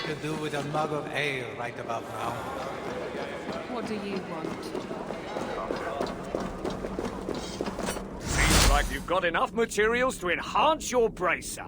could do with a mug of ale right about now. What do you want? Seems like you've got enough materials to enhance your bracer.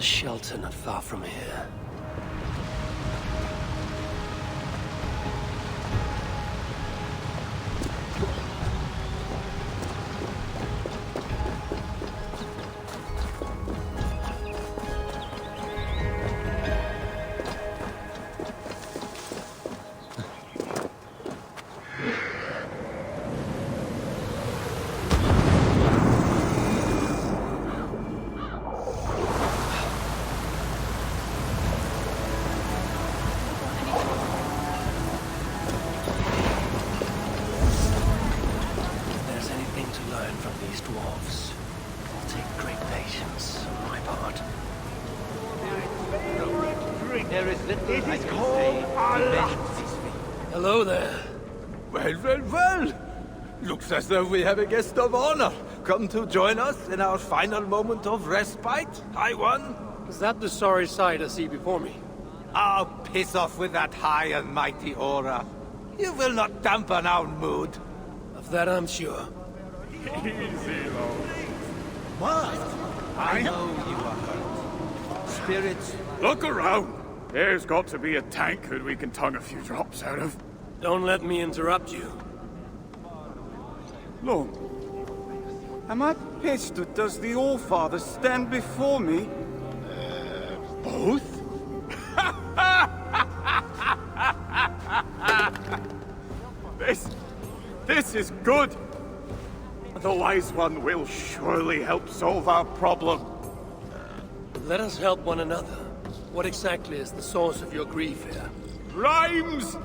Shelter not far from here. There is little it is called Allah. Hello there. Well. Looks as though we have a guest of honor come to join us in our final moment of respite. High One. Is that the sorry sight I see before me? Oh, piss off with that high and mighty aura. You will not dampen our mood. Of that I'm sure. Easy, Lord. What? I know you are hurt. Spirits. Look around. There's got to be a tankard we can tongue a few drops out of. Don't let me interrupt you. Lord, am I pissed or does the All-Father stand before me? Both? This is good. The Wise One will surely help solve our problem. Let us help one another. What exactly is the source of your grief here? Rhymes!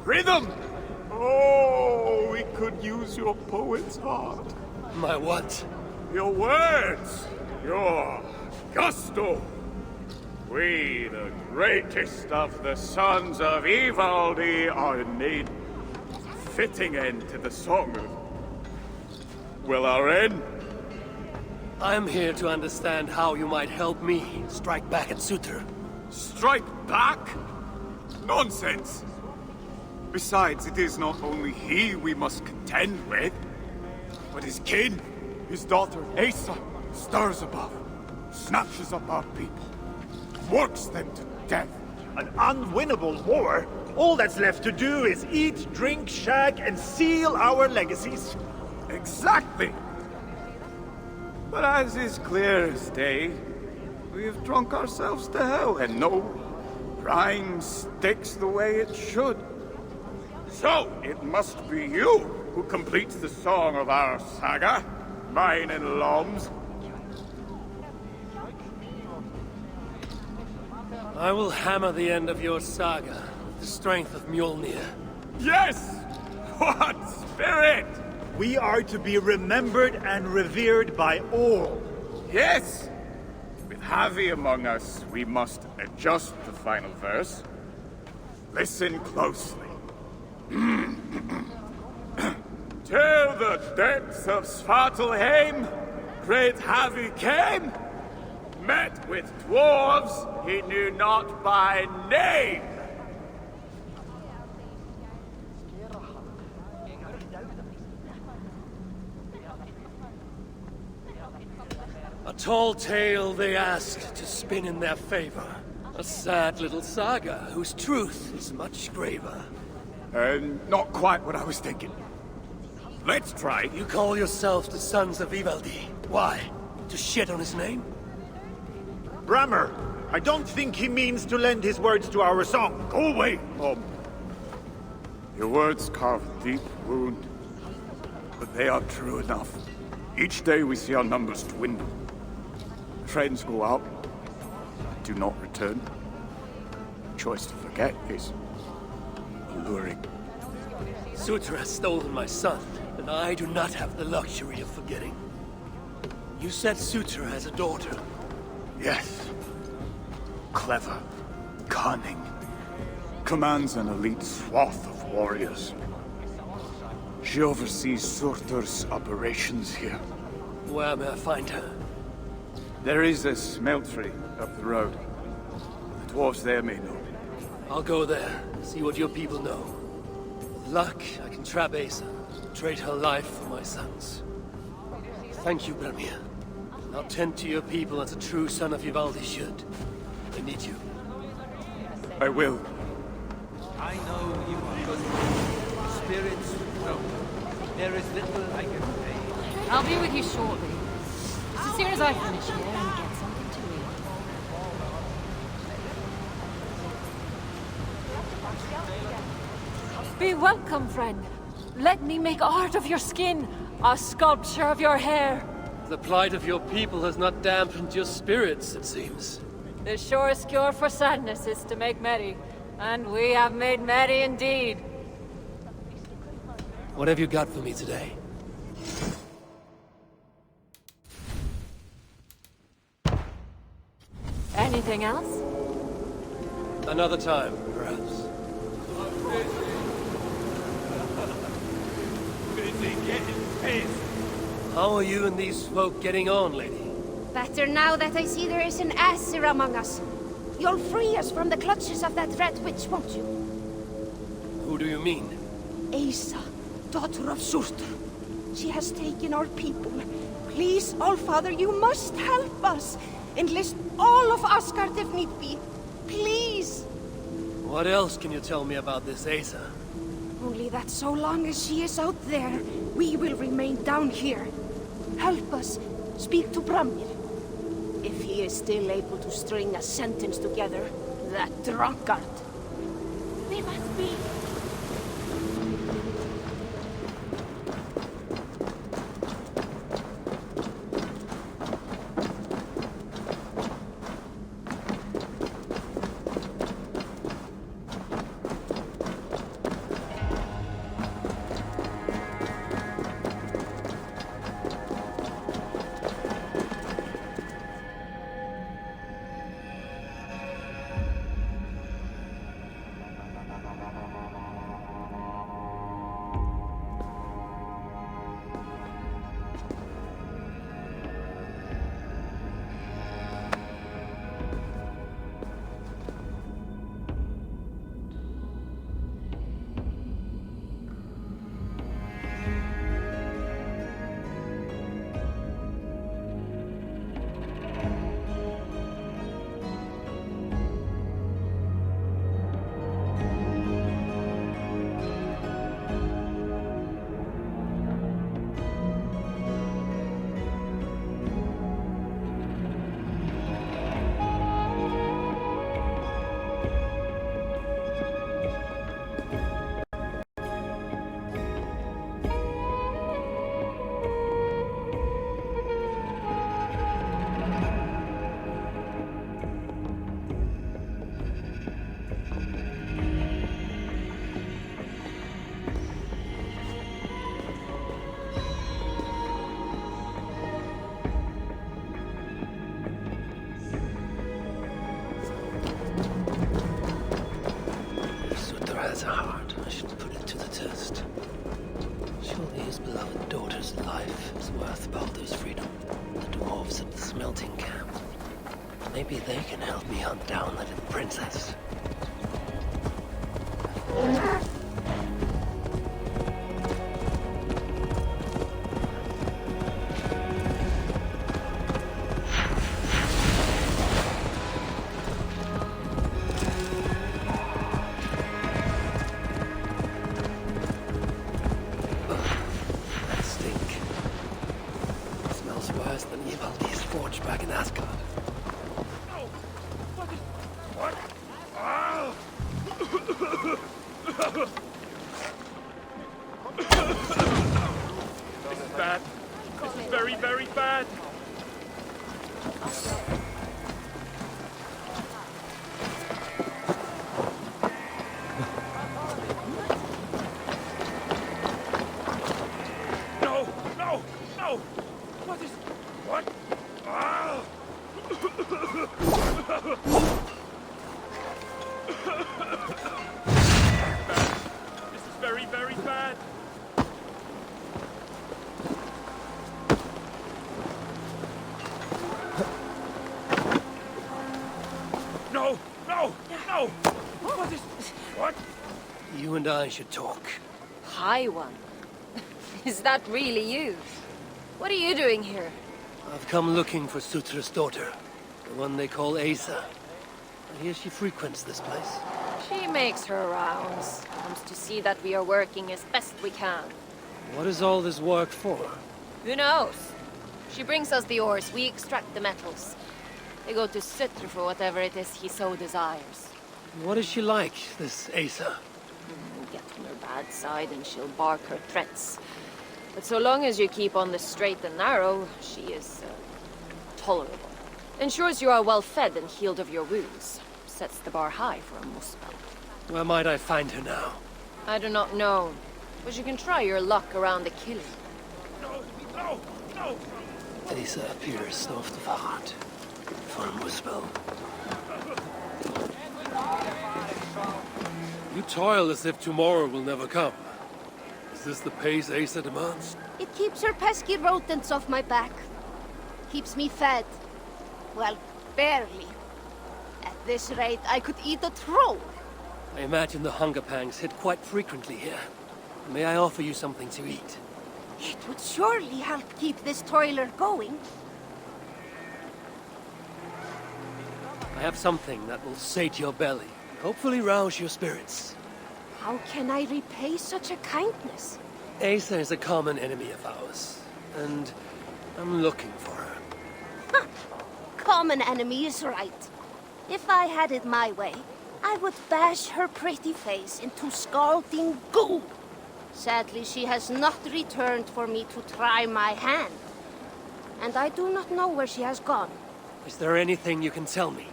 Rhythm! Oh, we could use your poet's heart. My what? Your words! Your gusto! We, the greatest of the sons of Ivaldi, are made fitting end to the song of... Well, our end? I am here to understand how you might help me strike back at Suter. Strike back? Nonsense! Besides, it is not only he we must contend with, but his kin, his daughter Asa, stirs above, snatches up our people, works them to death. An unwinnable war? All that's left to do is eat, drink, shag, and seal our legacies. Exactly! But as is clear as day, we have drunk ourselves to hell, and no rhyme sticks the way it should. So, it must be you who completes the song of our saga, mine and Lom's. I will hammer the end of your saga with the strength of Mjolnir. Yes! What spirit! We are to be remembered and revered by all. Yes! With Javi among us, we must adjust the final verse. Listen closely. Till the depths of Svartalheim, great Javi came, met with dwarves he knew not by name. A tall tale they ask to spin in their favor. A sad little saga whose truth is much graver. Not quite what I was thinking. Let's try. You call yourselves the Sons of Ivaldi. Why? To shit on his name? Brammer, I don't think he means to lend his words to our song. Go away, Mom. Your words carve a deep wound, but they are true enough. Each day we see our numbers dwindle. Friends go out, do not return. Choice to forget is alluring. Sutra has stolen my son, and I do not have the luxury of forgetting. You said Sutra has a daughter. Yes. Clever, cunning. Commands an elite swath of warriors. She oversees Surtur's operations here. Where may I find her? There is a smeltery up the road. The dwarves there may know. I'll go there, see what your people know. With luck, I can trap Asa, trade her life for my son's. Thank you, Bramir. Now tend to your people as a true son of Ivaldi should. I need you. I will. I know you are good. Spirits, no. There is little I can say. I'll be with you shortly. Just as soon as I finish here and get something to eat. Be welcome, friend. Let me make art of your skin, a sculpture of your hair. The plight of your people has not dampened your spirits, it seems. The surest cure for sadness is to make merry, and we have made merry indeed. What have you got for me today? Anything else? Another time, perhaps. Busy getting pissed. How are you and these folk getting on, lady? Better now that I see there is an Aesir among us. You'll free us from the clutches of that red witch, won't you? Who do you mean? Asa, daughter of Surtur. She has taken our people. Please, Allfather, you must help us. Enlist all of Asgard if need be. Please. What else can you tell me about this Asa? Only that so long as she is out there, we will remain down here. Help us. Speak to Bramir. If he is still able to string a sentence together, that drunkard. They must be. Has a heart. I should put it to the test. Surely his beloved daughter's life is worth Baldur's freedom. The dwarves at the smelting camp. Maybe they can help me hunt down that little princess. You and I should talk. High One. Is that really you? What are you doing here? I've come looking for Sutra's daughter. The one they call Asa. I hear she frequents this place. She makes her rounds. Comes to see that we are working as best we can. What is all this work for? Who knows? She brings us the ores, we extract the metals. They go to Sutra for whatever it is he so desires. What is she like, this Asa? Get on her bad side and she'll bark her threats. But so long as you keep on the straight and narrow, she is tolerable. Ensures you are well fed and healed of your wounds. Sets the bar high for a muspel. Where might I find her now? I do not know, but you can try your luck around the killing. No! Asa appears soft of heart. For a muspel. You toil as if tomorrow will never come. Is this the pace Asa demands? It keeps her pesky rodents off my back. Keeps me fed. Well, barely. At this rate, I could eat a troll. I imagine the hunger pangs hit quite frequently here. May I offer you something to eat? It would surely help keep this toiler going. I have something that will sate your belly, hopefully rouse your spirits. How can I repay such a kindness? Asa is a common enemy of ours, and I'm looking for her. Common enemy is right. If I had it my way, I would bash her pretty face into scalding goo. Sadly, she has not returned for me to try my hand. And I do not know where she has gone. Is there anything you can tell me?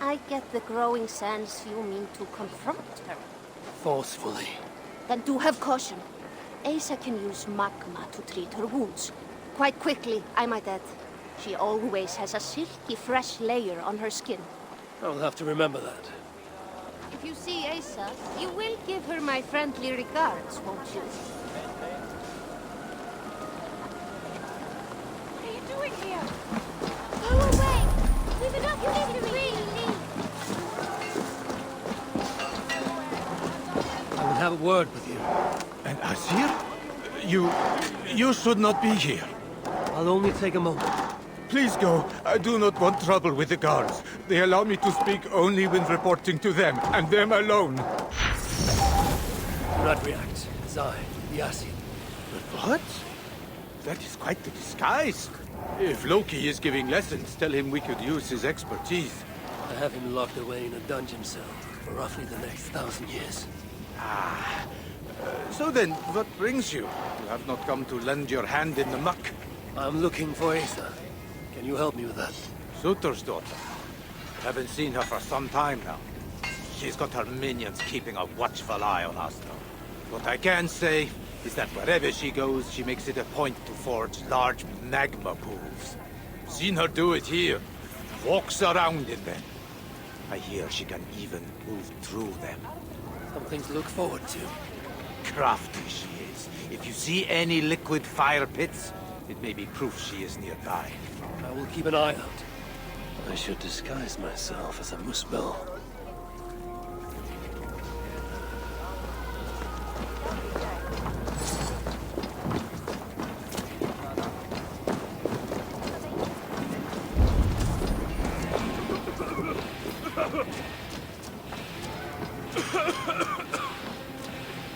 I get the growing sense you mean to confront her. Forcefully. Then do have caution. Asa can use magma to treat her wounds. Quite quickly, I might add. She always has a silky fresh layer on her skin. I'll have to remember that. If you see Asa, you will give her my friendly regards, won't you? What are you doing here? Go away! We've enough misery! I will have a word with you. And Asir? You should not be here. I'll only take a moment. Please go. I do not want trouble with the guards. They allow me to speak only when reporting to them, and them alone. Do not react. It's I, the Asir. But what? That is quite the disguise. If Loki is giving lessons, tell him we could use his expertise. I have him locked away in a dungeon cell for roughly the next 1,000 years. So then, what brings you? You have not come to lend your hand in the muck. I'm looking for Asa. Can you help me with that? Sutor's daughter. Haven't seen her for some time now. She's got her minions keeping a watchful eye on us, though. What I can say is that wherever she goes, she makes it a point to forge large magma pools. Seen her do it here. Walks around in them. I hear she can even move through them. Something to look forward to. Crafty she is. If you see any liquid fire pits, it may be proof she is nearby. I will keep an eye out. I should disguise myself as a muspel.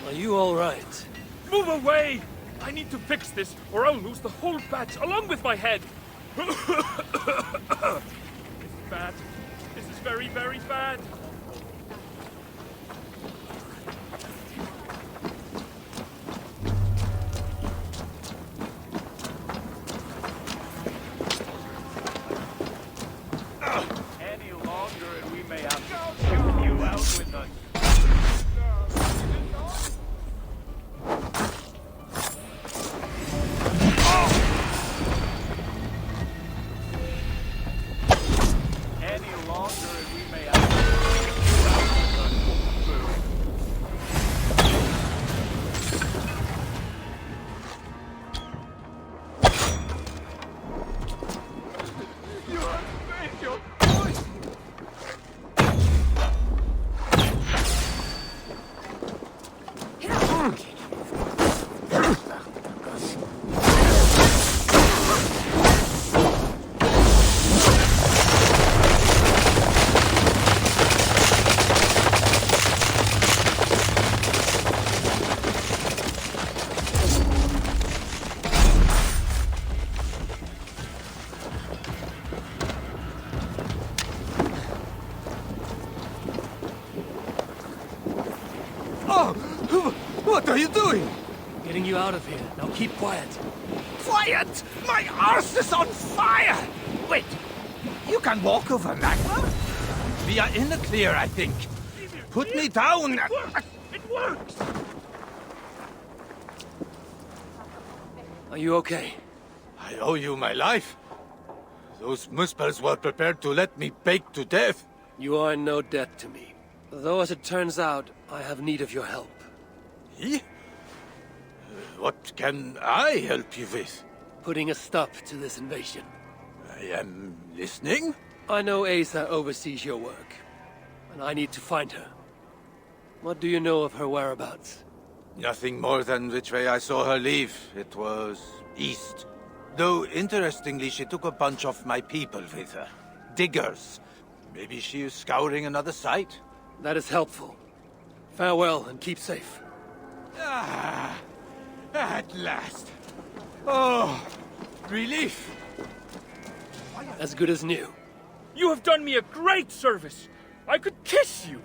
Are you all right? Move away! I need to fix this, or I'll lose the whole batch along with my head. This is bad. This is very, very bad. Any longer and we may have to shoot you out with us. What are you doing? Getting you out of here. Now keep quiet. Quiet! My arse is on fire! Wait, you can walk over magma? We are in the clear, I think. Put me down! It works! It works! Are you okay? I owe you my life. Those muspels were prepared to let me bake to death. You are in no debt to me. Though, as it turns out, I have need of your help. Me? What can I help you with? Putting a stop to this invasion. I am listening. I know Asa oversees your work, and I need to find her. What do you know of her whereabouts? Nothing more than which way I saw her leave. It was east. Though, interestingly, she took a bunch of my people with her. Diggers. Maybe she is scouring another site? That is helpful. Farewell, and keep safe. Ah, at last. Oh, relief. As good as new. You have done me a great service. I could kiss you.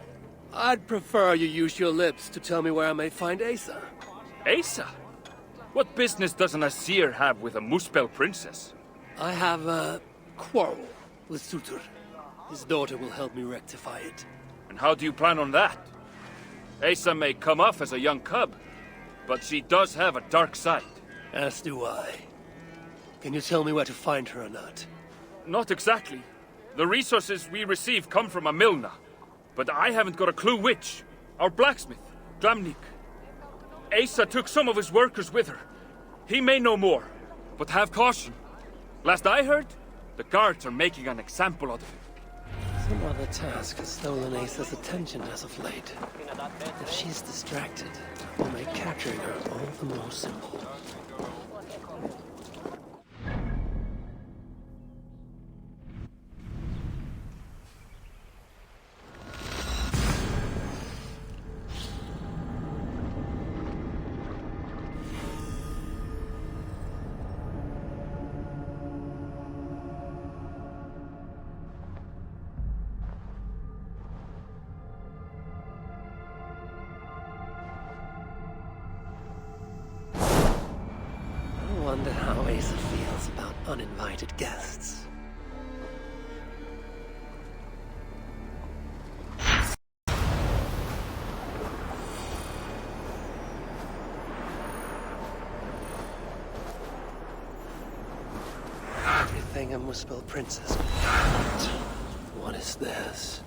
I'd prefer you use your lips to tell me where I may find Asa. Asa? What business does an Asir have with a Muspel princess? I have a quarrel with Sutur. His daughter will help me rectify it. And how do you plan on that? Asa may come off as a young cub, but she does have a dark side. As do I. Can you tell me where to find her or not? Not exactly. The resources we receive come from a Milna, but I haven't got a clue which. Our blacksmith, Glamnik. Asa took some of his workers with her. He may know more, but have caution. Last I heard, the guards are making an example out of him. Some other task has stolen Asa's attention as of late. If she's distracted, it will make capturing her all the more simple. I wonder how Asa feels about uninvited guests. Everything a Muspel princess could want. What is this?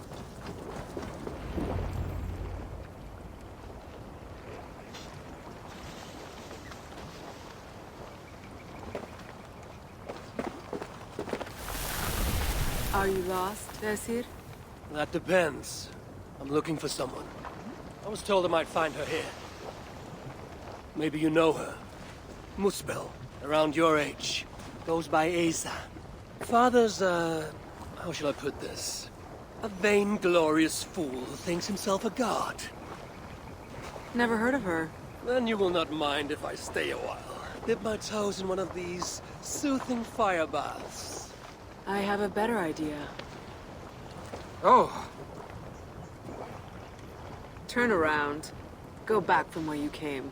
Are you lost, Asir? That depends. I'm looking for someone. I was told I might find her here. Maybe you know her. Muspel, around your age. Goes by Asa. Father's, how shall I put this? A vainglorious fool who thinks himself a god. Never heard of her. Then you will not mind if I stay a while. Dip my toes in one of these soothing fire baths. I have a better idea. Oh, Turn around. Go back from where you came.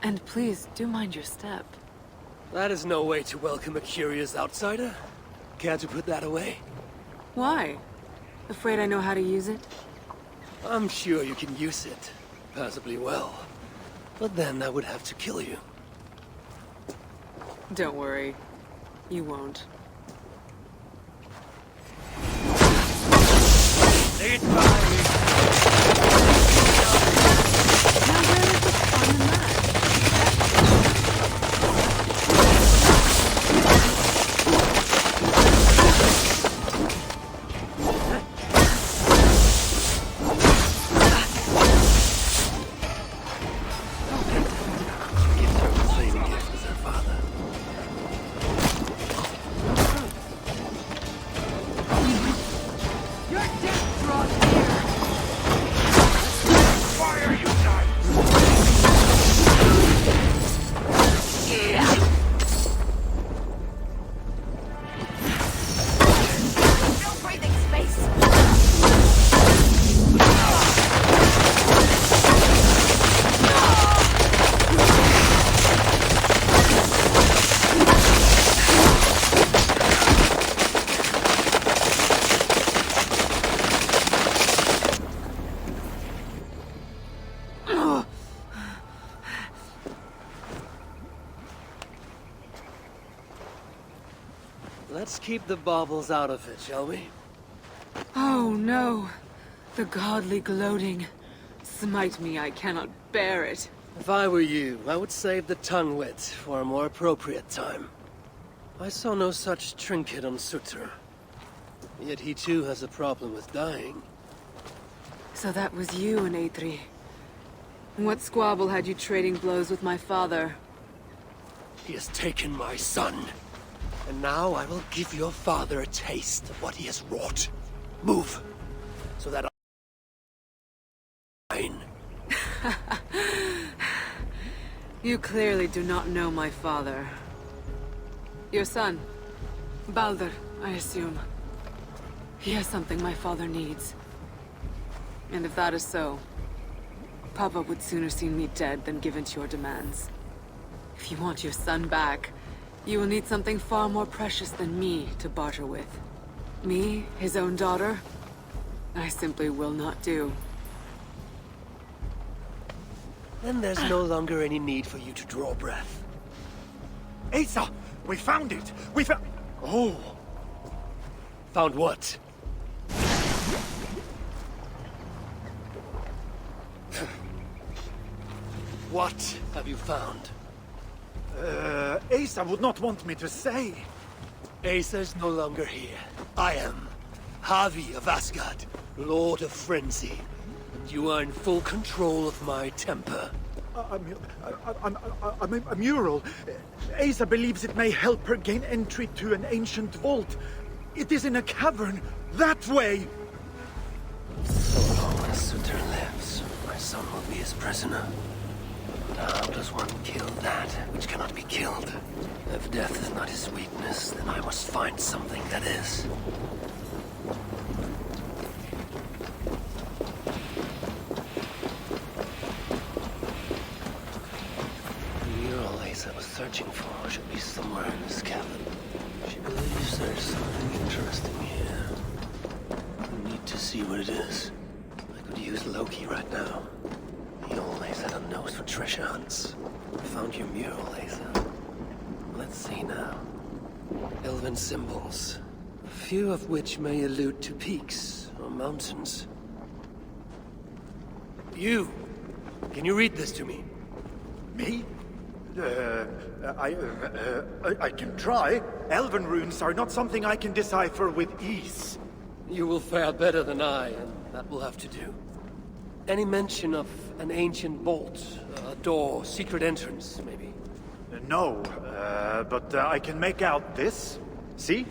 And please, do mind your step. That is no way to welcome a curious outsider. Care to put that away? Why? Afraid I know how to use it? I'm sure you can use it. Passably well. But then I would have to kill you. Don't worry. You won't. Lead by me. Now where is the fun in that? Gives her the same gift as her father. Your death draws near. Fire, you guys! No breathing space. Let's keep the baubles out of it, shall we? Oh no. The godly gloating. Smite me, I cannot bear it. If I were you, I would save the tongue wit for a more appropriate time. I saw no such trinket on Sutur. Yet he too has a problem with dying. So that was you and Eitri. What squabble had you trading blows with my father? He has taken my son. And now I will give your father a taste of what he has wrought. Move, so that mine. You clearly do not know my father. Your son, Baldur, I assume. He has something my father needs. And if that is so, Papa would sooner see me dead than give in to your demands. If you want your son back, you will need something far more precious than me to barter with. Me, his own daughter? I simply will not do. Then there's no longer any need for you to draw breath. Asa! We found it! We found... Oh! Found what? What have you found? Asa would not want me to say. Asa's no longer here. I am. Havi of Asgard, Lord of Frenzy. And you are in full control of my temper. A mural. Asa believes it may help her gain entry to an ancient vault. It is in a cavern, that way! So long as Sutter lives, my son will be his prisoner. But how does one kill that which cannot be killed? If death is not his weakness, then I must find something that is. The mural Asa was searching for should be somewhere in this cabin. She believes there's something interesting here. I need to see what it is. I could use Loki right now. He always had a nose for treasure hunts. I found your mural, Asa. Let's see now. Elven symbols. A few of which may allude to peaks or mountains. You! Can you read this to me? Me? I can try. Elven runes are not something I can decipher with ease. You will fare better than I, and that will have to do. Any mention of an ancient vault, a door, secret entrance, maybe? No, but I can make out this. See?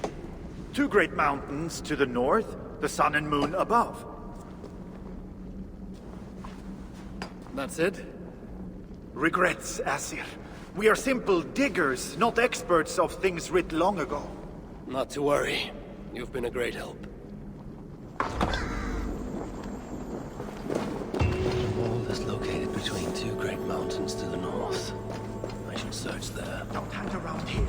Two great mountains to the north, the sun and moon above. That's it? Regrets, Asir. We are simple diggers, not experts of things writ long ago. Not to worry. You've been a great help. The wall is located between two great mountains to the north. I should search there. Don't hang around here.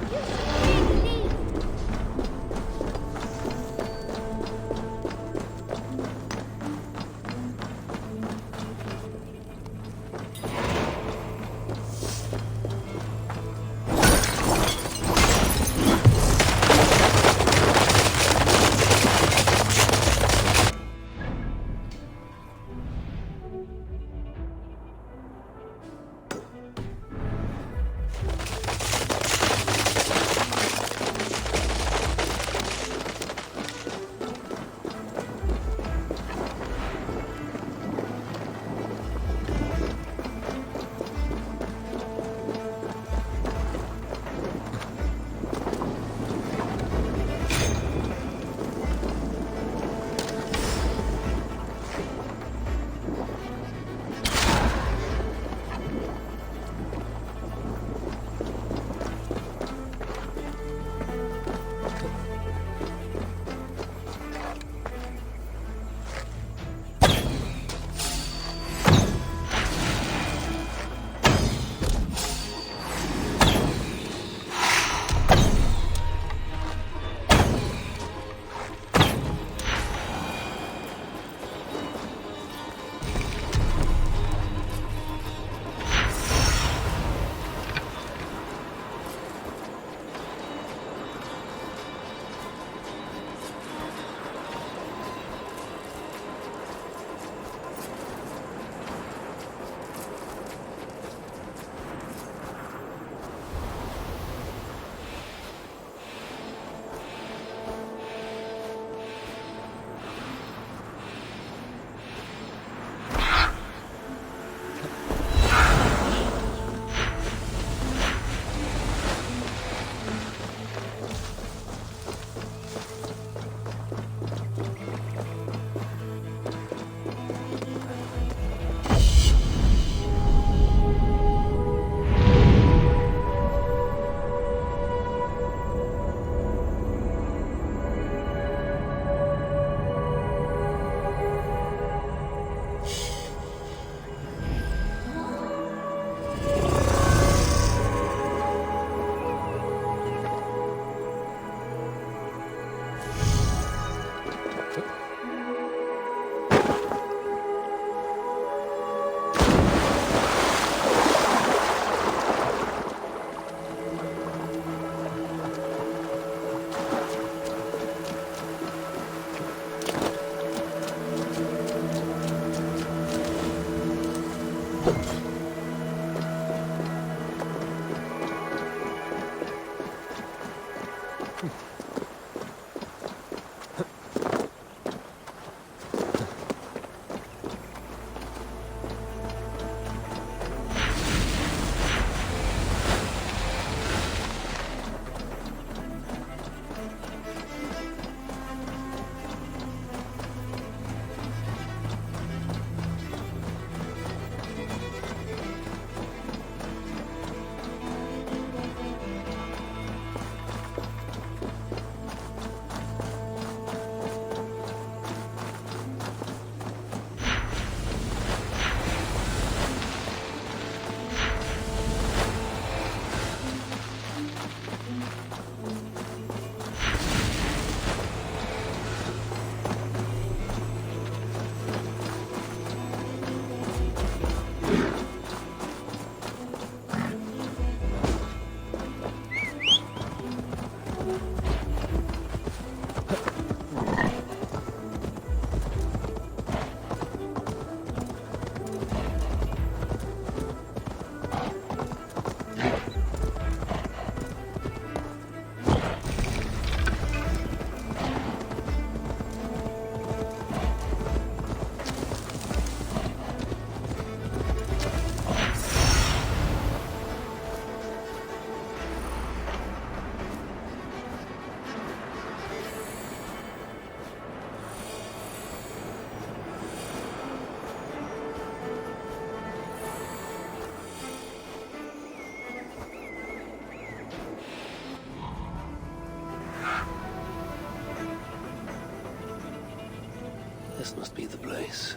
This must be the place.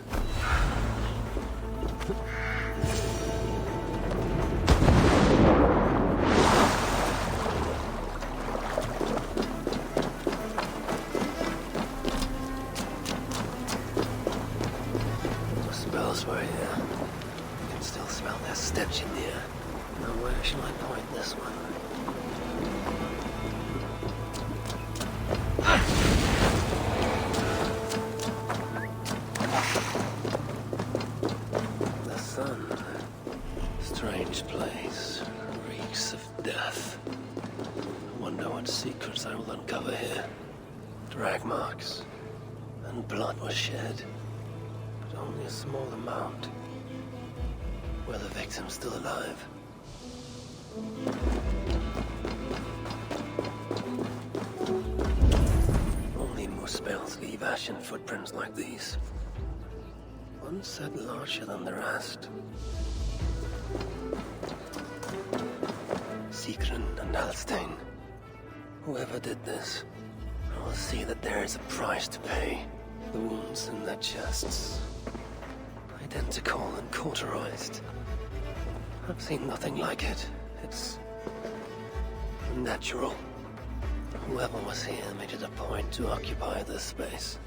The smells were here. You can still smell their stench in the air. Now where shall I point this one? The sun. Strange place. Reeks of death. I wonder what secrets I will uncover here. Drag marks. And blood was shed. But only a small amount. Were the victims still alive? Only moose spells leave ashen footprints like these. One set larger than the rest. Sigrun and Alstein. Whoever did this, I will see that there is a price to pay. The wounds in their chests. Identical and cauterized. I've seen nothing like it. It's natural. Whoever was here made it a point to occupy this space.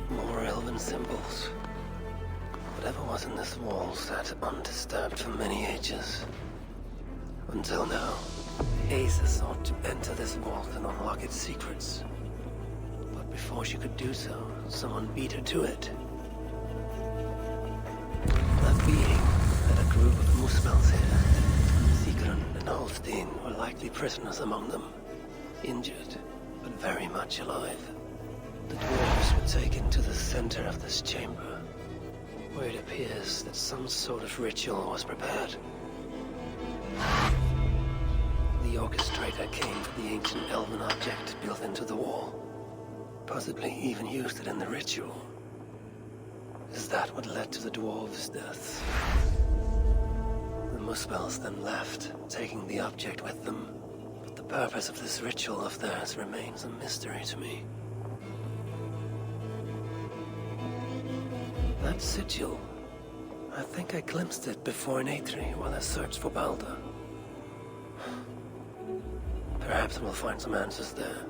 More elven symbols. Whatever was in this wall sat undisturbed for many ages. Until now, Asa sought to enter this vault and unlock its secrets. But before she could do so, someone beat her to it. That being had a group of Muspels here. Sigrun and Holstein were likely prisoners among them. Injured, but very much alive. The dwarves were taken to the center of this chamber, where it appears that some sort of ritual was prepared. The orchestrator came for the ancient elven object built into the wall. Possibly even used it in the ritual. Is that what led to the dwarves' deaths? The Muspels then left, taking the object with them. But the purpose of this ritual of theirs remains a mystery to me. That sigil. I think I glimpsed it before in Aetri while I searched for Balder. Perhaps we'll find some answers there.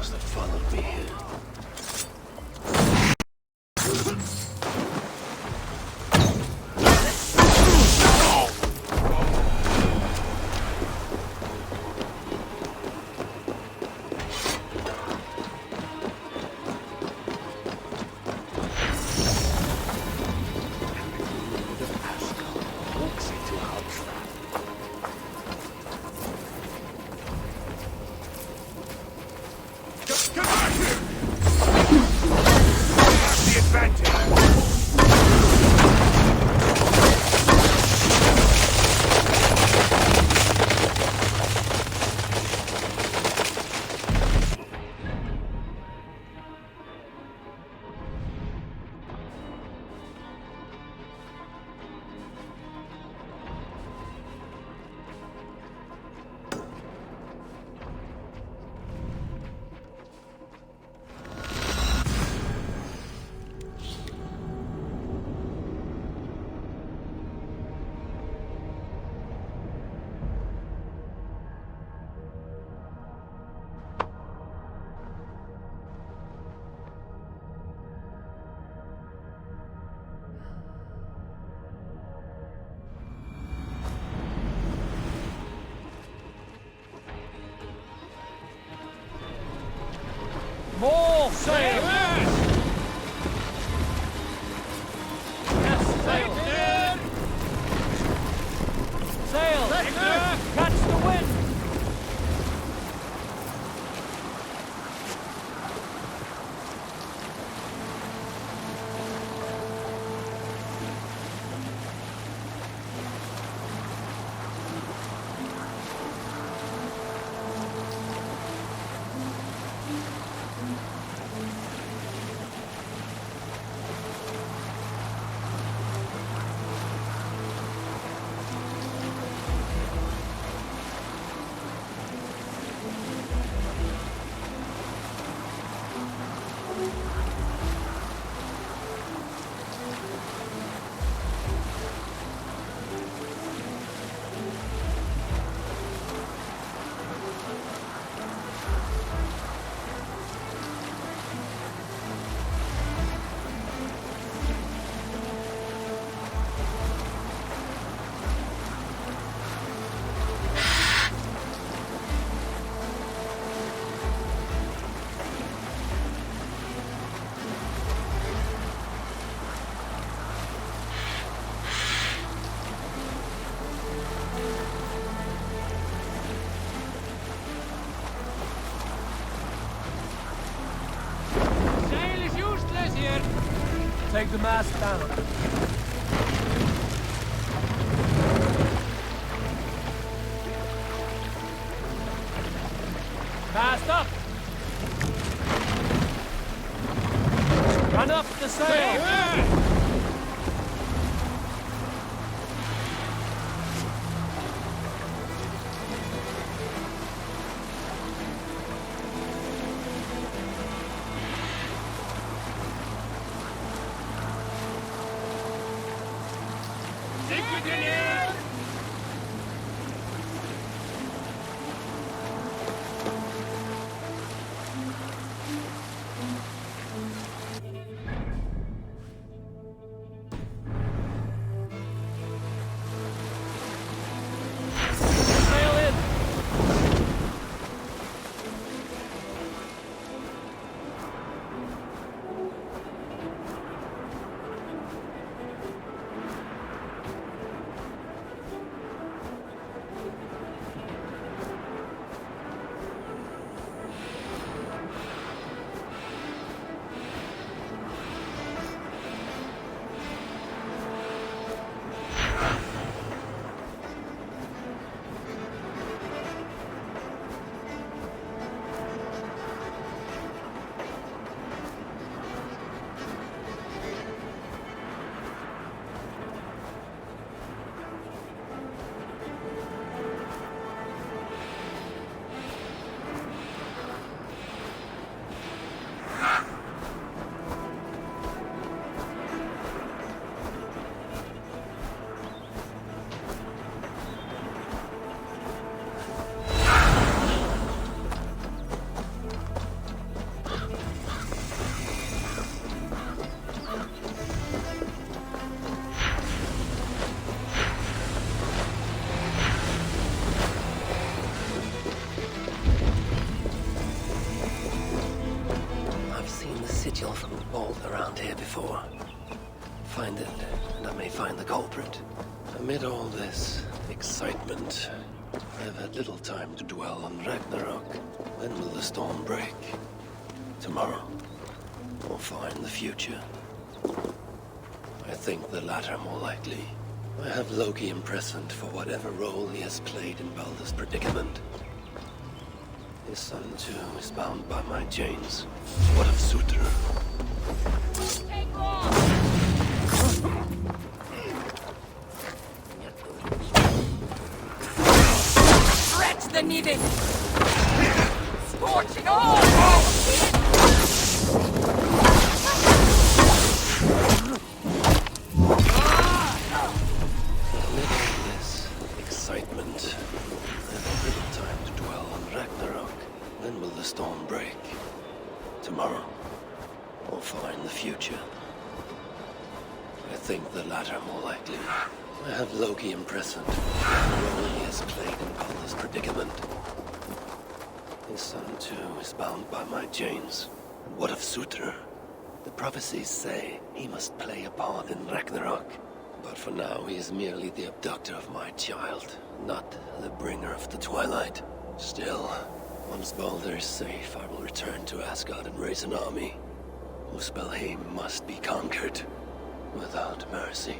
outlaws that followed me here. Get back here! Have the advantage! More sail! Yes, sail! Sail! Catch the wind! Take the mast down. Mast up! Run up the sail! vigil from the vault around here before. Find it, and I may find the culprit. Amid all this excitement, I have had little time to dwell on Ragnarok. When will the storm break? Tomorrow? Or far in the future? I think the latter more likely. I have Loki imprisoned for whatever role he has played in Baldur's predicament. His son, too, is bound by my chains. What of Sutra? Stretch the needed! Scorching all! Amid all this excitement, I have little time to dwell on Ragnarok. When will the storm break? Tomorrow? Or far in the future? I think the latter more likely. I have Loki imprisoned for the role he has played in Baldur's predicament. His son, too, is bound by my chains. And what of Sutra? The prophecies say he must play a part in Ragnarok. But for now, he is merely the abductor of my child, not the bringer of the Twilight. Still, once Baldur is safe, I will return to Asgard and raise an army. Muspelheim must be conquered without mercy.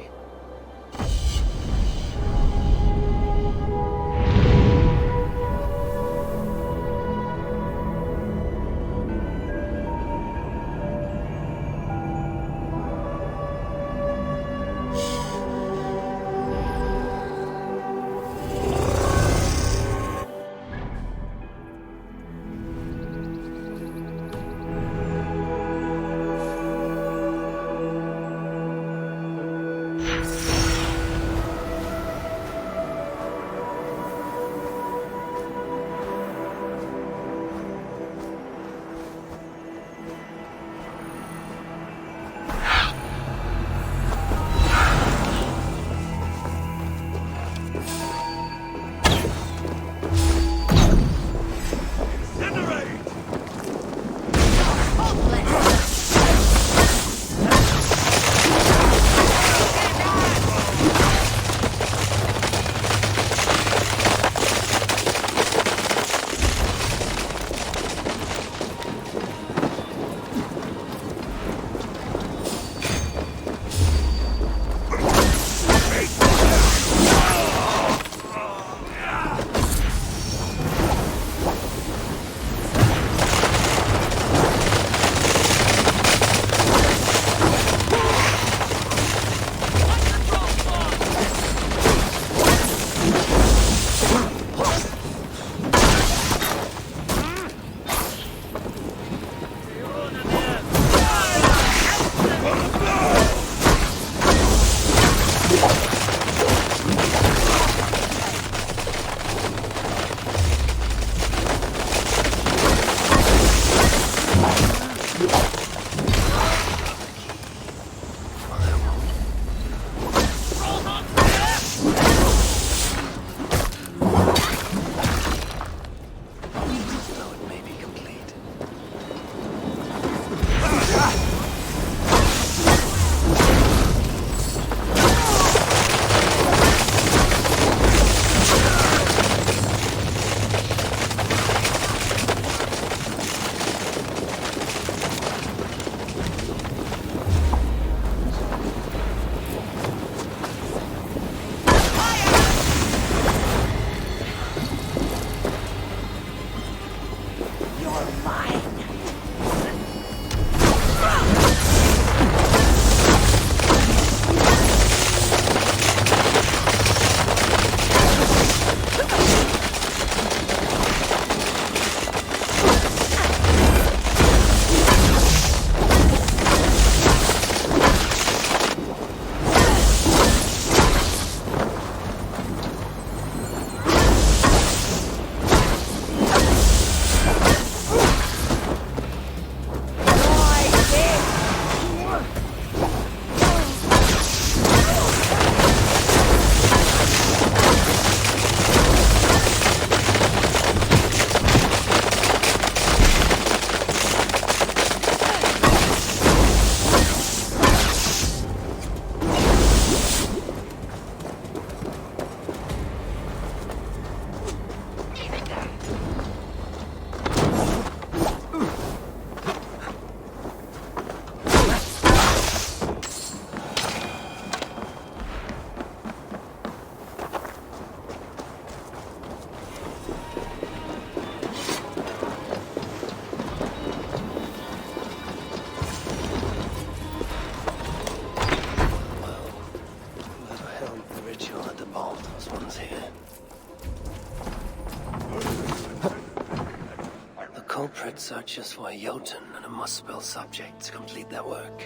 culprit searches for a Jotun and a Muspel subject to complete their work.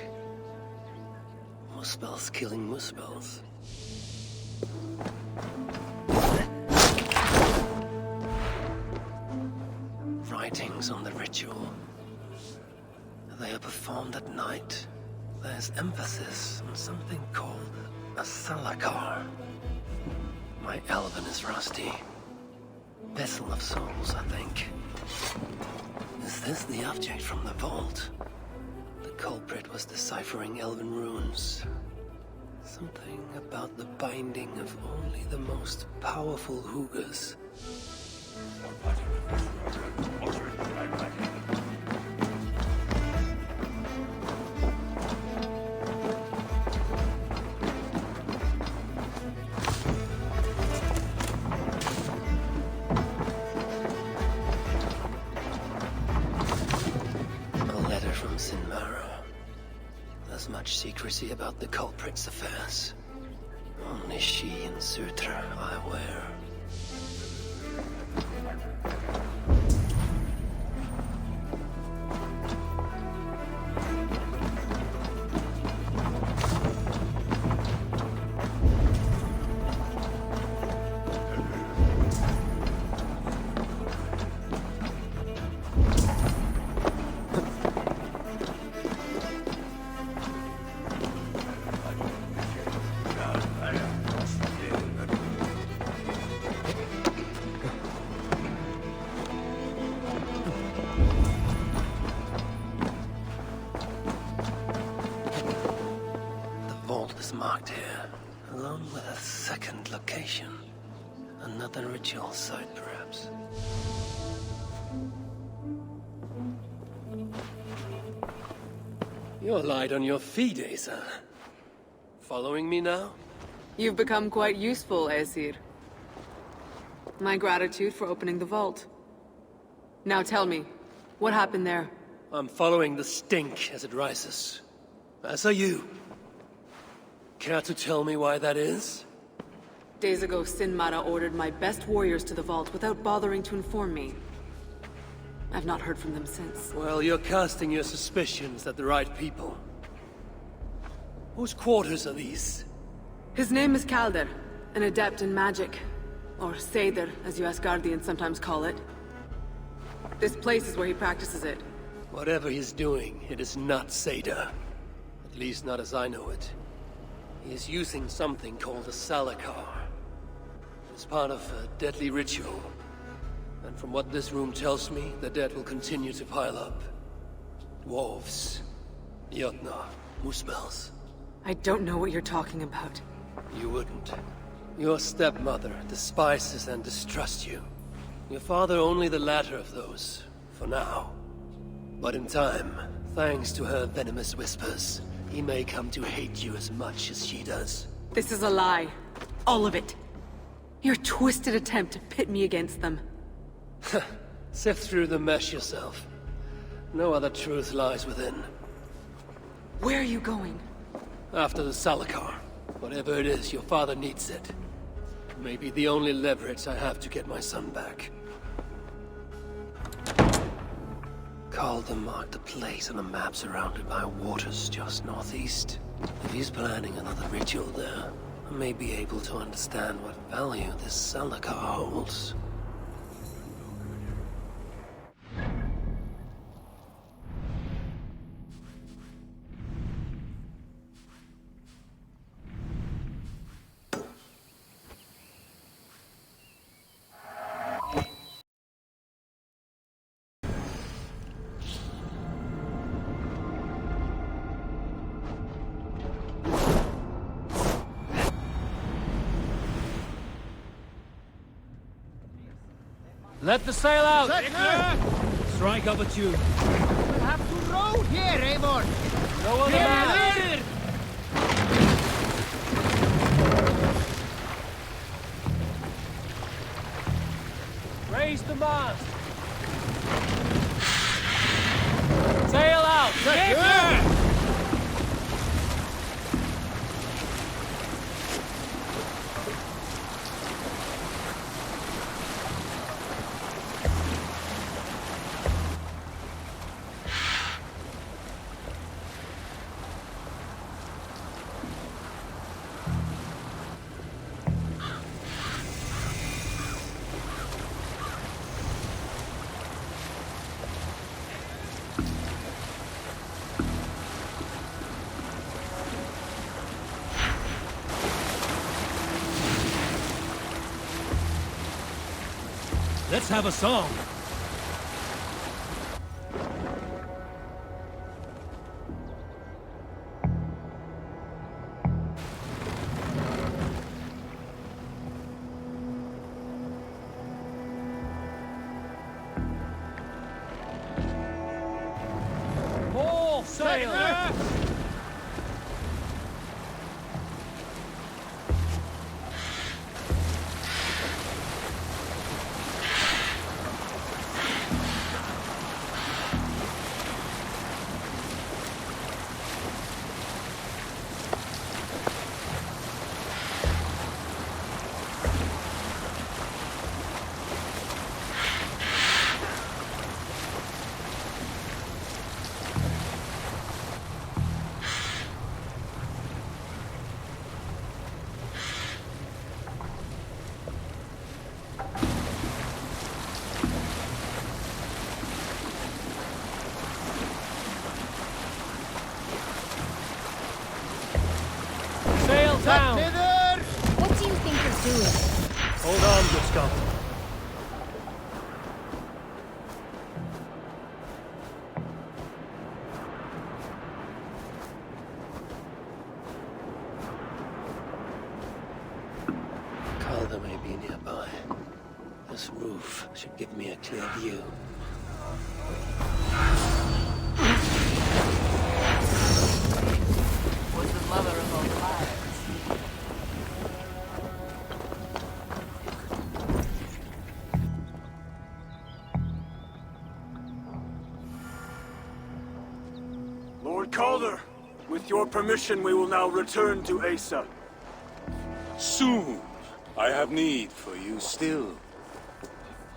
Muspels killing Muspels. Writings on the ritual. They are performed at night. There's emphasis on something called a salakar. My Elven is rusty. Vessel of souls, I think. Is this the object from the vault? The culprit was deciphering Elven runes. Something about the binding of only the most powerful Hugas. Secrecy about the culprit's affairs. Only she and Sutra are aware. Marked here, along with a second location. Another ritual site, perhaps. You're light on your feet, Asa. Following me now? You've become quite useful, Aesir. My gratitude for opening the vault. Now tell me, what happened there? I'm following the stink as it rises. As are you. Care to tell me why that is? Days ago, Sinmara ordered my best warriors to the vault without bothering to inform me. I've not heard from them since. Well, you're casting your suspicions at the right people. Whose quarters are these? His name is Kalder, an adept in magic. Or Seidr, as you Asgardians sometimes call it. This place is where he practices it. Whatever he's doing, it is not Seidr. At least not as I know it. He is using something called a salakar. It's part of a deadly ritual. And from what this room tells me, the dead will continue to pile up. Dwarves, Jotnar, Muspels. I don't know what you're talking about. You wouldn't. Your stepmother despises and distrusts you. Your father only the latter of those, for now. But in time, thanks to her venomous whispers, he may come to hate you as much as she does. This is a lie. All of it. Your twisted attempt to pit me against them. Sift through the mesh yourself. No other truth lies within. Where are you going? After the salakar. Whatever it is, your father needs it. Maybe the only leverage I have to get my son back. Calder marked a place on a map surrounded by waters just northeast. If he's planning another ritual there, I may be able to understand what value this salakar holds. Let the sail out! Strike up a tune. We'll have to row here, Eivor! No other man! Raise the mast! Sail out! Let's have a song. All sail! Sail down! What do you think you're doing? Hold on, good Scott. Calder may be nearby. This roof should give me a clear view. Was the mother of all fires. Lord Calder, with your permission, we will now return to Asa. Soon. I have need for you still.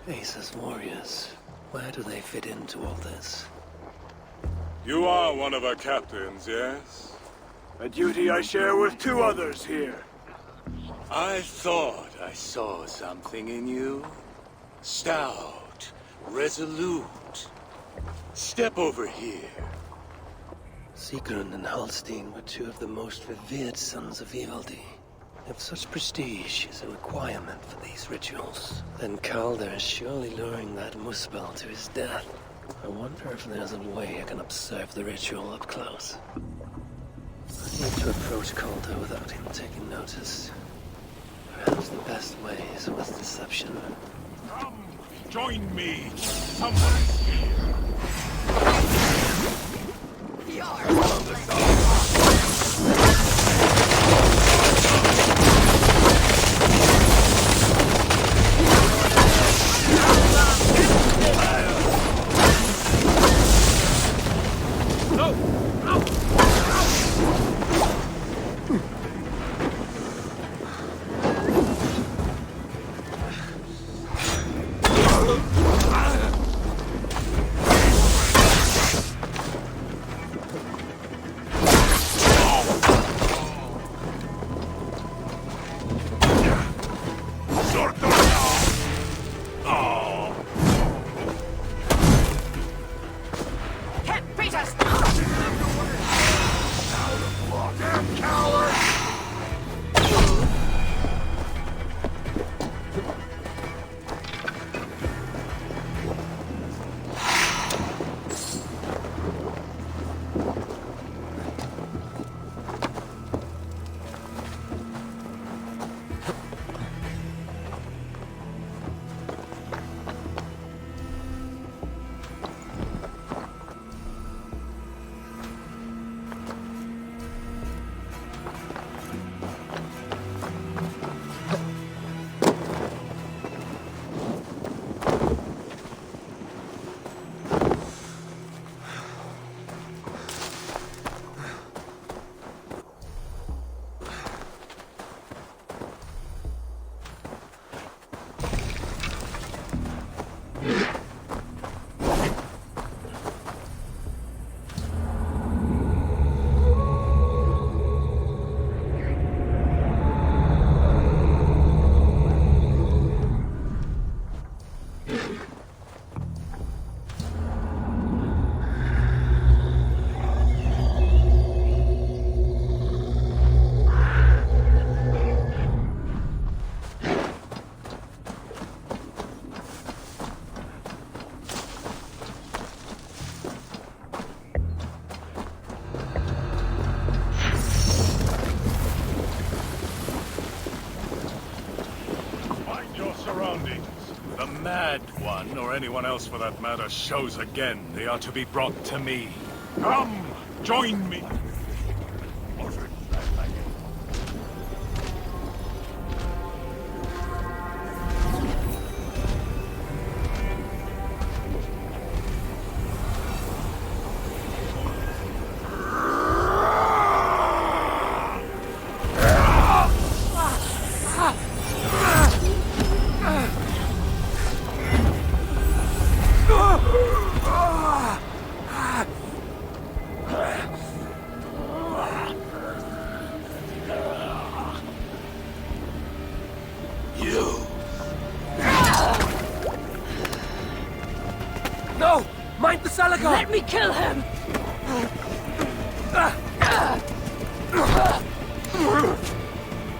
Asa's warriors. Where do they fit into all this? You are one of our captains, yes? A duty I share with 2 others here. I thought I saw something in you. Stout, resolute. Step over here. Sigrun and Halstein were 2 of the most revered sons of Ivaldi. If such prestige is a requirement for these rituals, then Calder is surely luring that Muspel to his death. I wonder if there's a way I can observe the ritual up close. I need to approach Calder without him taking notice. Perhaps the best way is with deception. Come, join me. Someone's here. On the side. Red One, or anyone else for that matter, shows again, they are to be brought to me. Come, join me. No! Mind the Salakar! Let me kill him!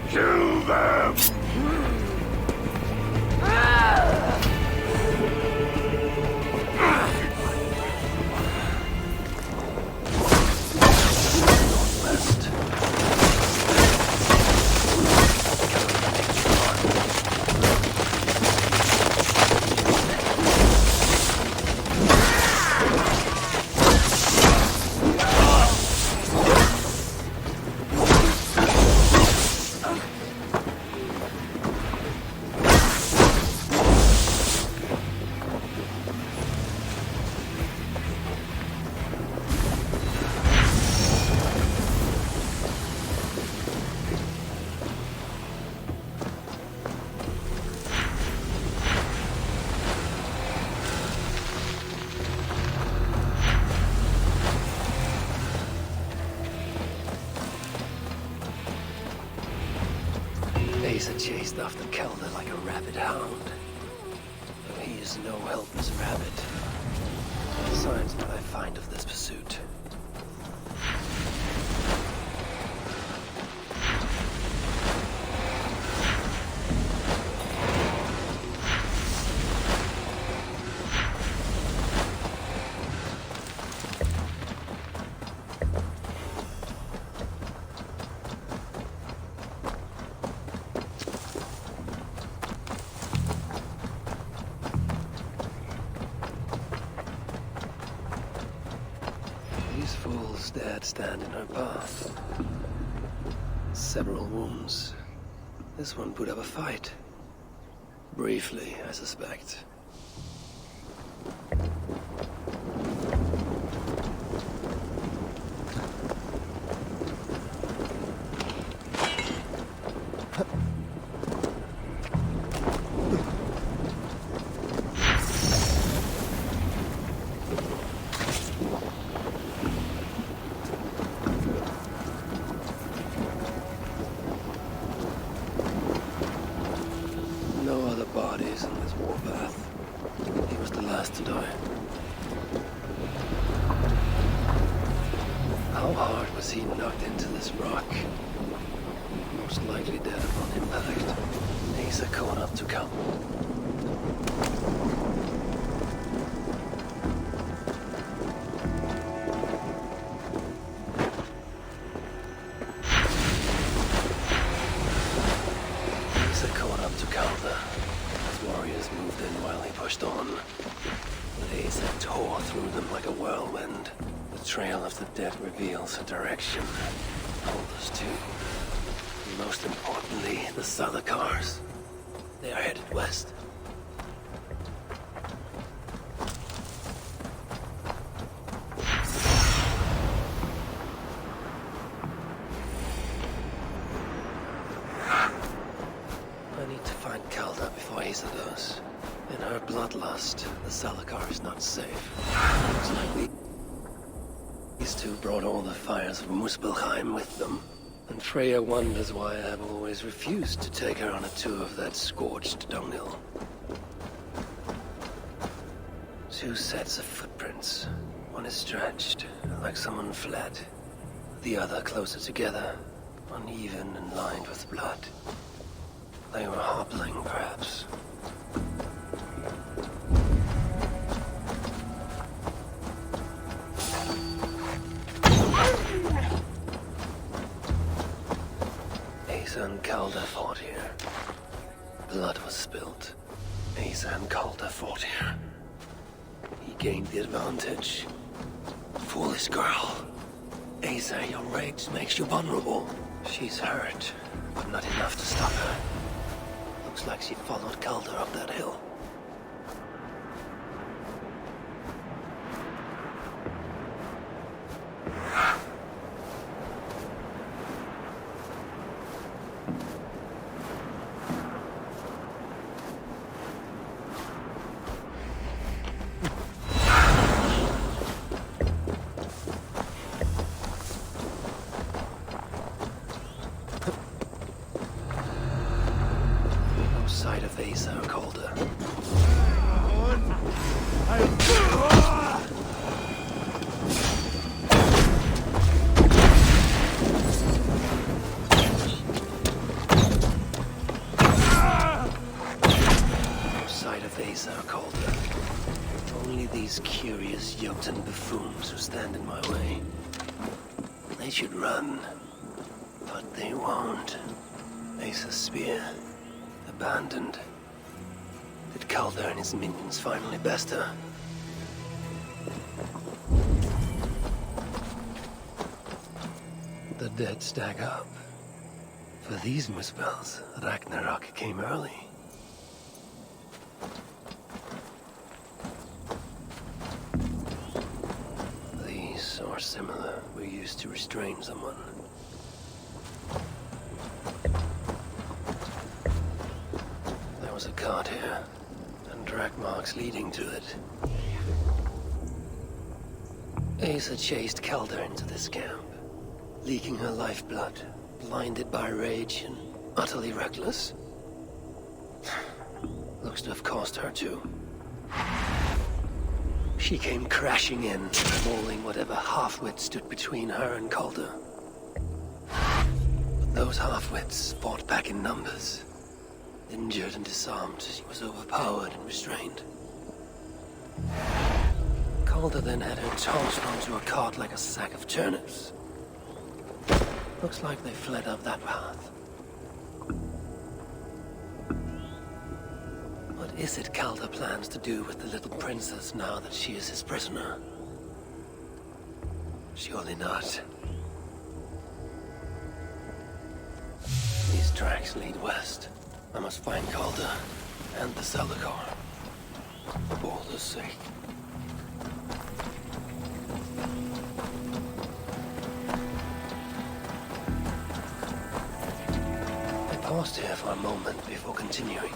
Kill them! Asa chased after Kelda like a rabid hound. Though he is no helpless rabbit. Besides what I find of this pursuit. These fools dared stand in her path. Several wounds. This one put up a fight. Briefly, I suspect. No other bodies in this warpath. He was the last to die. How hard was he knocked into this rock? Most likely dead upon impact. Asa caught up to come. His warriors moved in while he pushed on. Asa tore through them like a whirlwind. The trail of the dead reveals a direction. Holders too. And most importantly, the Salakars. They are headed west. I need to find Kelda before Asa does. In her bloodlust, the Salakar is not safe. Looks like these two brought all the fires of Muspelheim with them. And Freya wonders why I have always refused to take her on a tour of that scorched dunghill. Two sets of footprints. One is stretched, like someone fled. The other closer together, uneven and lined with blood. They were hobbling, perhaps. Asa and Kelda fought here. Blood was spilled. Asa Asa and Calder fought here. He gained the advantage. Foolish girl. Asa, your rage makes you vulnerable. She's hurt, but not enough to stop her. Looks like she followed Calder up that hill. Sight of Asa or Calder. No sight of Asa or Calder. Only these curious Jotun buffoons who stand in my way. They should run, but they won't. Asa's spear. Abandoned. Did Calder and his minions finally best her? The dead stack up. For these misspells, Ragnarok came early. These, or similar, were used to restrain someone. There was a cart here, and track marks leading to it. Asa chased Calder into this camp, leaking her lifeblood, blinded by rage and utterly reckless. Looks to have cost her too. She came crashing in, mauling whatever half-wit stood between her and Calder. But those half-wits fought back in numbers. Injured and disarmed, she was overpowered and restrained. Calder then had her tossed onto a cart like a sack of turnips. Looks like they fled up that path. What is it Calder plans to do with the little princess now that she is his prisoner? Surely not. These tracks lead west. I must find Calder and the Salakar. For Balder's sake. I paused here for a moment before continuing.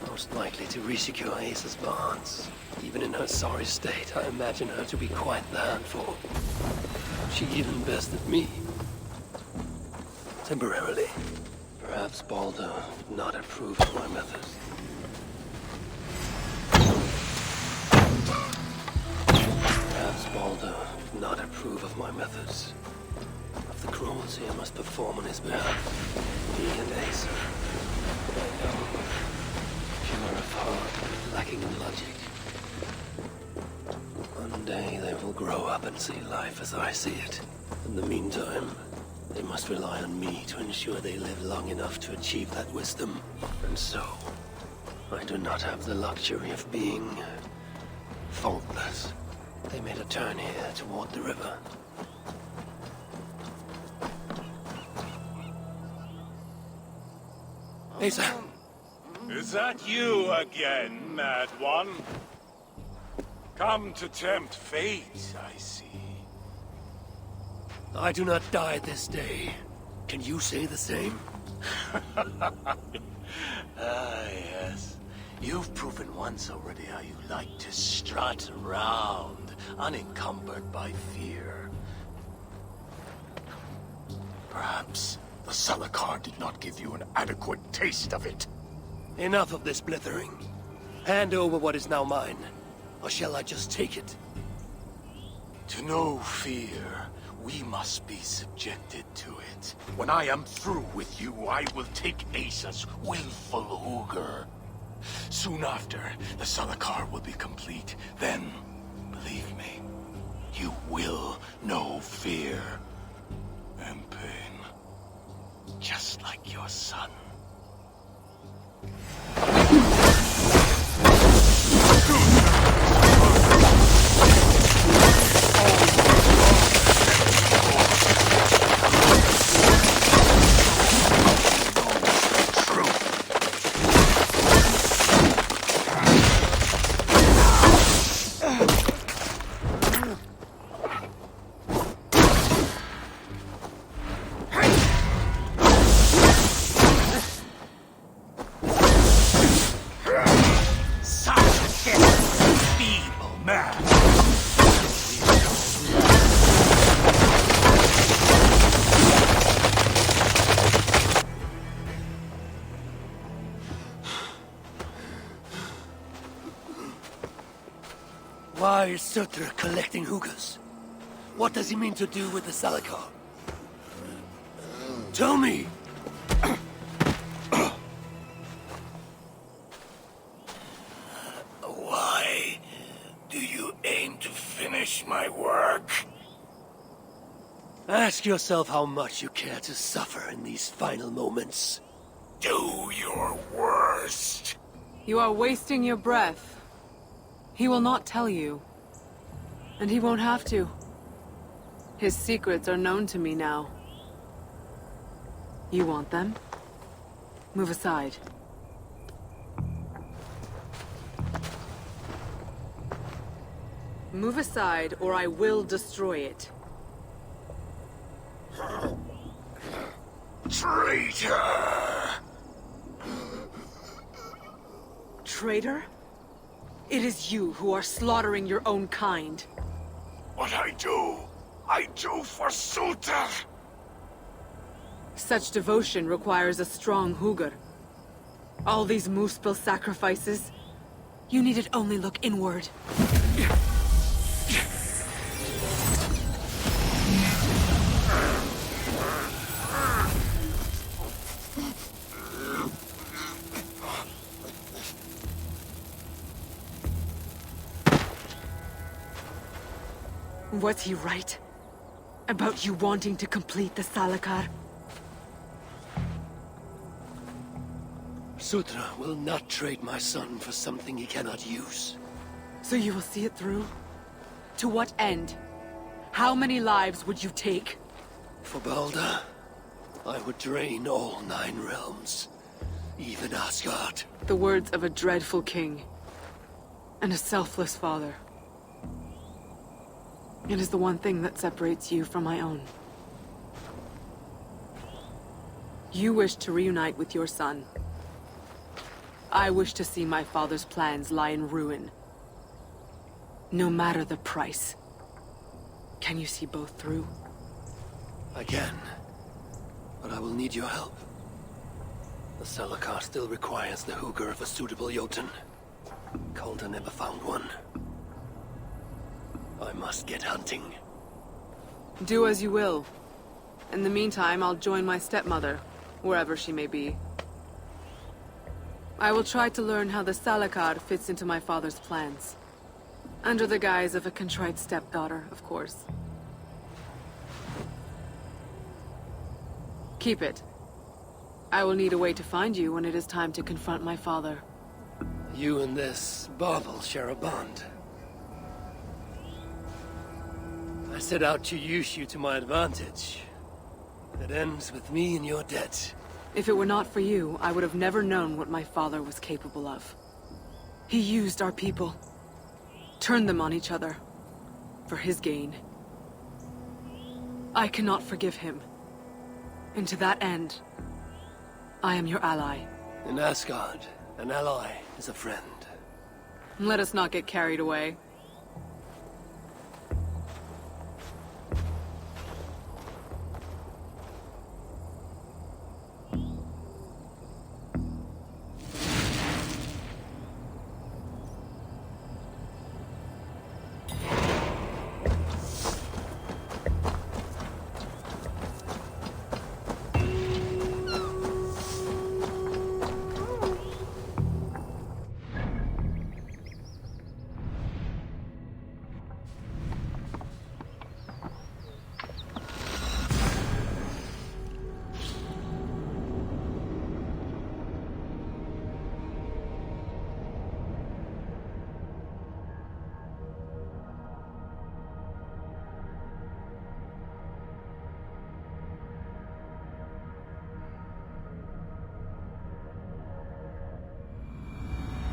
Most likely to resecure Ace's bonds. Even in her sorry state, I imagine her to be quite the handful. She even bested me. Temporarily. Perhaps Balder did not approve of my methods. Perhaps Balder did not approve of my methods. Of the cruelty I must perform on his behalf. He and Asa. I know. Pure of heart, lacking in logic. One day they will grow up and see life as I see it. In the meantime, they must rely on me to ensure they live long enough to achieve that wisdom. And so, I do not have the luxury of being faultless. They made a turn here toward the river. Asa! Is that you again, Mad One? Come to tempt fate, I see. I do not die this day. Can you say the same? Yes. You've proven once already how you like to strut around, unencumbered by fear. Perhaps the Salakar did not give you an adequate taste of it. Enough of this blithering. Hand over what is now mine, or shall I just take it? To know fear, we must be subjected to it. When I am through with you, I will take Asa's willful Uger. Soon after, the Salakar will be complete. Then, believe me, you will know fear and pain. Just like your son. mad. Why is Surtr collecting hookahs? What does he mean to do with the Salakar? Tell me! Why do you aim to finish my work? Ask yourself how much you care to suffer in these final moments. Do your worst. You are wasting your breath. He will not tell you. And he won't have to. His secrets are known to me now. You want them? Move aside. Move aside, or I will destroy it. Traitor! Traitor? It is you who are slaughtering your own kind. What I do for Surtr! Such devotion requires a strong Hugr. All these Muspel sacrifices, you needed only look inward. Was he right? About you wanting to complete the Salakar? Surtr will not trade my son for something he cannot use. So you will see it through? To what end? How many lives would you take? For Baldur, I would drain all 9 realms. Even Asgard. The words of a dreadful king. And a selfless father. It is the one thing that separates you from my own. You wish to reunite with your son. I wish to see my father's plans lie in ruin. No matter the price. Can you see both through? I can. But I will need your help. The Salakar still requires the Hugr of a suitable Jotun. Calder never found one. I must get hunting. Do as you will. In the meantime, I'll join my stepmother, wherever she may be. I will try to learn how the Salakar fits into my father's plans. Under the guise of a contrite stepdaughter, of course. Keep it. I will need a way to find you when it is time to confront my father. You and this bauble share a bond. I set out to use you to my advantage. It ends with me in your debt. If it were not for you, I would have never known what my father was capable of. He used our people. Turned them on each other. For his gain. I cannot forgive him. And to that end, I am your ally. In Asgard, an ally is a friend. Let us not get carried away.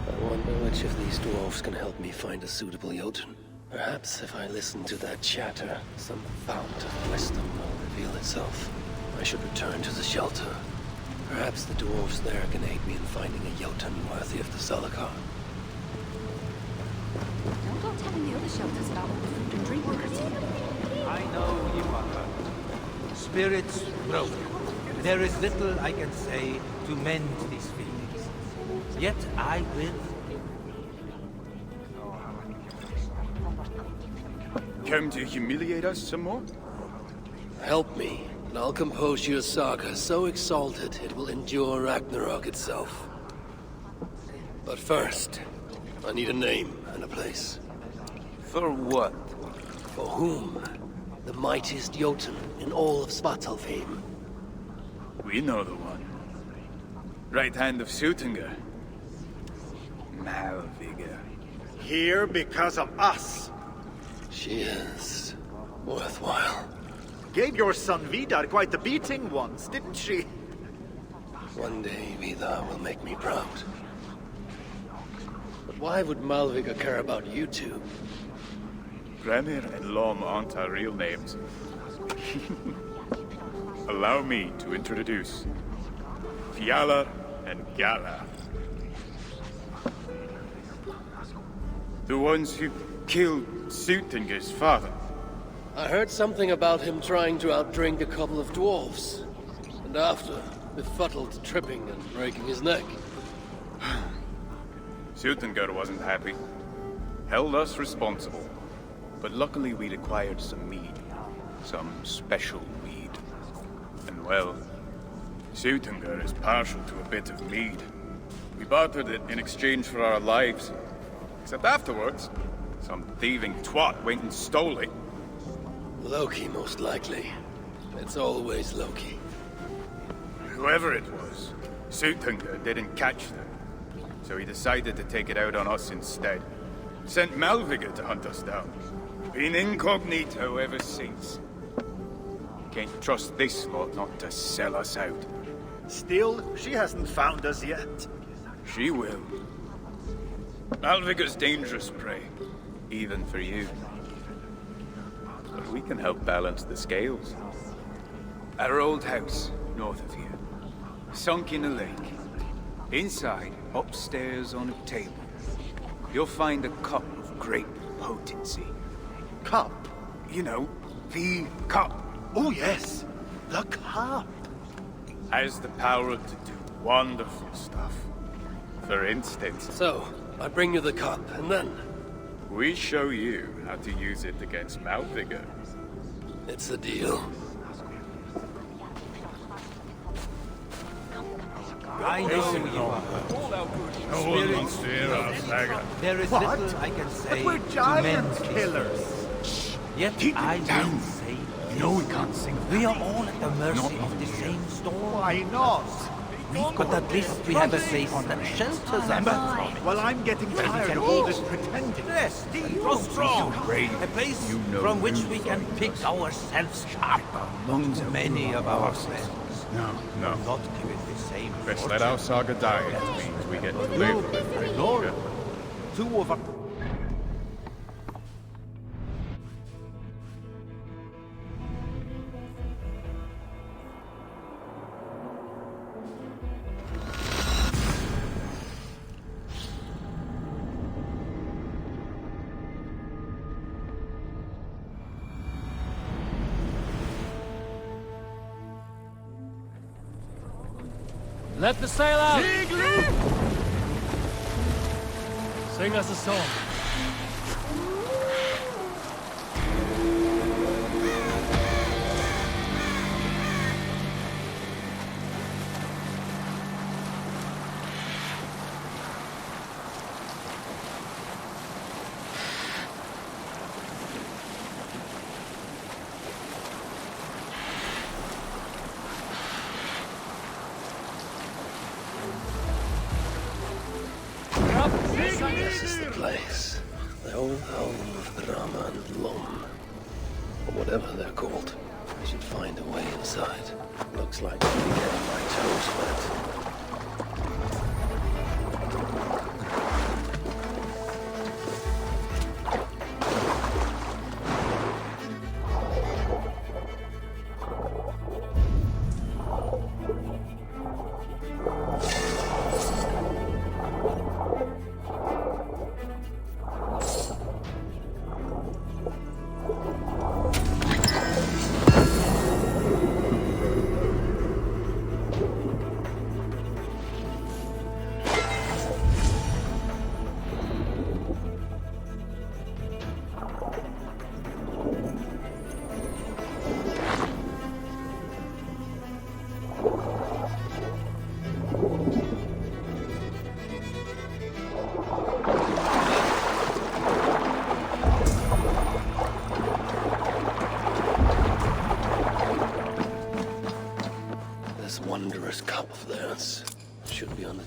I wonder which of these dwarves can help me find a suitable Jotun. Perhaps if I listen to that chatter, some fount of wisdom will reveal itself. I should return to the shelter. Perhaps the dwarves there can aid me in finding a Jotun worthy of the Salakar. Don't go telling the other shelters about all the food and drink we're getting. I know you are hurt. Spirits broken. There is little I can say to mend these feelings. Yet I will. Come to humiliate us some more? Help me, and I'll compose your saga so exalted it will endure Ragnarok itself. But first, I need a name and a place. For what? For whom? The mightiest Jotun in all of Svartalfheim. We know the one. Right hand of Sutinga. Malviga. Here because of us. She is worthwhile. Gave your son Vidar quite the beating once, didn't she? One day Vidar will make me proud. But why would Malviga care about you two? Bremir and Lom aren't our real names. Allow me to introduce Fjalar and Gala. The ones who killed Sutinga's father. I heard something about him trying to outdrink a couple of dwarves. And after, befuddled tripping and breaking his neck. Sutinga wasn't happy. Held us responsible. But luckily we'd acquired some mead. Some special mead. And well, Sutinga is partial to a bit of mead. We bartered it in exchange for our lives. Except afterwards, some thieving twat went and stole it. Loki, most likely. It's always Loki. Whoever it was, Sutinga didn't catch them. So he decided to take it out on us instead. Sent Malviga to hunt us down. Been incognito ever since. Can't trust this lot not to sell us out. Still, she hasn't found us yet. She will. Malviga's dangerous prey, even for you. But we can help balance the scales. At our old house, north of here, sunk in a lake. Inside, upstairs on a table, you'll find a cup of great potency. Cup? You know, the cup. Oh yes, the cup. Has the power to do wonderful stuff. For instance... So, I bring you the cup, and then... we show you how to use it against Malviga. It's a deal. I know you are hurt. No one wants to hear our saga. There is What? little I can say But we're to giant mend these killers. feelings. Yet Keep I it down. will say You know we can't sing. we are all at the mercy Not of the here. same storm. Why not? But at least we have a place that shelters us. Well, I'm getting tired of all this pretending. Yes, grow strong. A place You know from which you we can pick ourselves up. lungs Many of our friends No. will not give it the same Best fortune. let our saga die. It means we get to live with it longer. Two of our... Let the sail out! Sing us a song. This is the place. The old home of Brahma and Lom. Or whatever they're called. I should find a way inside. Looks like I'll be getting my toes wet.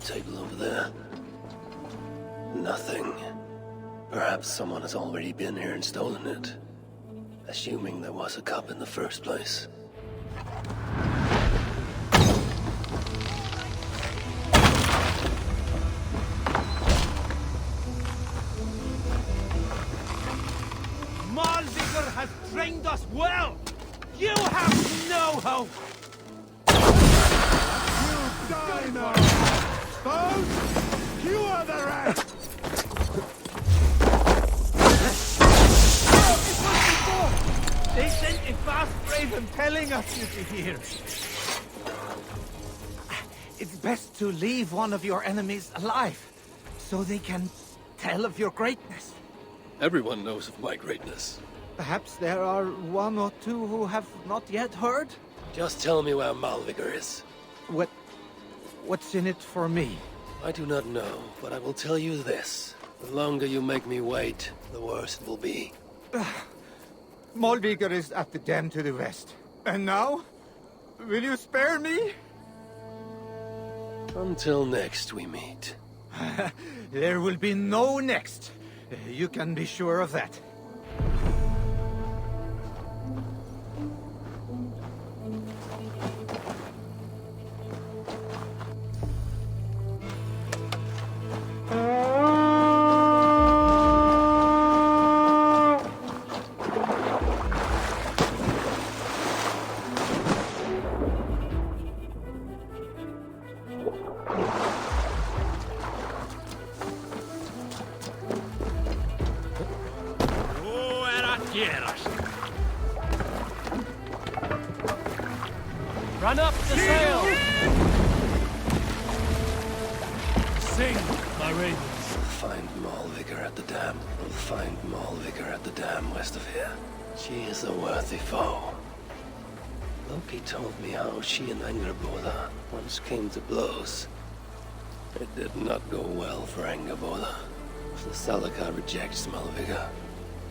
table over there. Nothing. Perhaps someone has already been here and stolen it. Assuming there was a cup in the first place. Malvigur has trained us well! You have no hope! You die now! Bones, you are the rest! They sent a fast raven telling us you'd be here. It's best to leave one of your enemies alive, so they can tell of your greatness. Everyone knows of my greatness. Perhaps there are one or two who have not yet heard? Just tell me where Malvigur is. What's in it for me? I do not know, but I will tell you this. The longer you make me wait, the worse it will be. Malvigur is at the dam to the west. And now? Will you spare me? Until next we meet. There will be no next. You can be sure of that. Run up the sail! Sing, my ravens. Find Malvigur at the dam. We'll find Malvigur at the dam west of here. She is a worthy foe. Loki told me how she and Angerboda once came to blows. It did not go well for Angerboda. If the Salaka rejects Malvigur,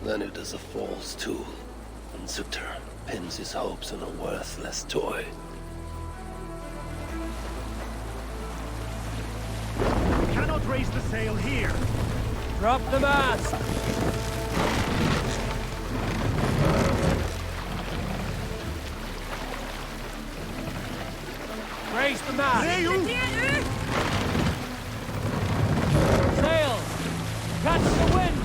then it is a false tool, and Sutter pins his hopes on a worthless toy. Cannot raise the sail here. Drop the mast! Raise the mast! Sail! Catch the wind!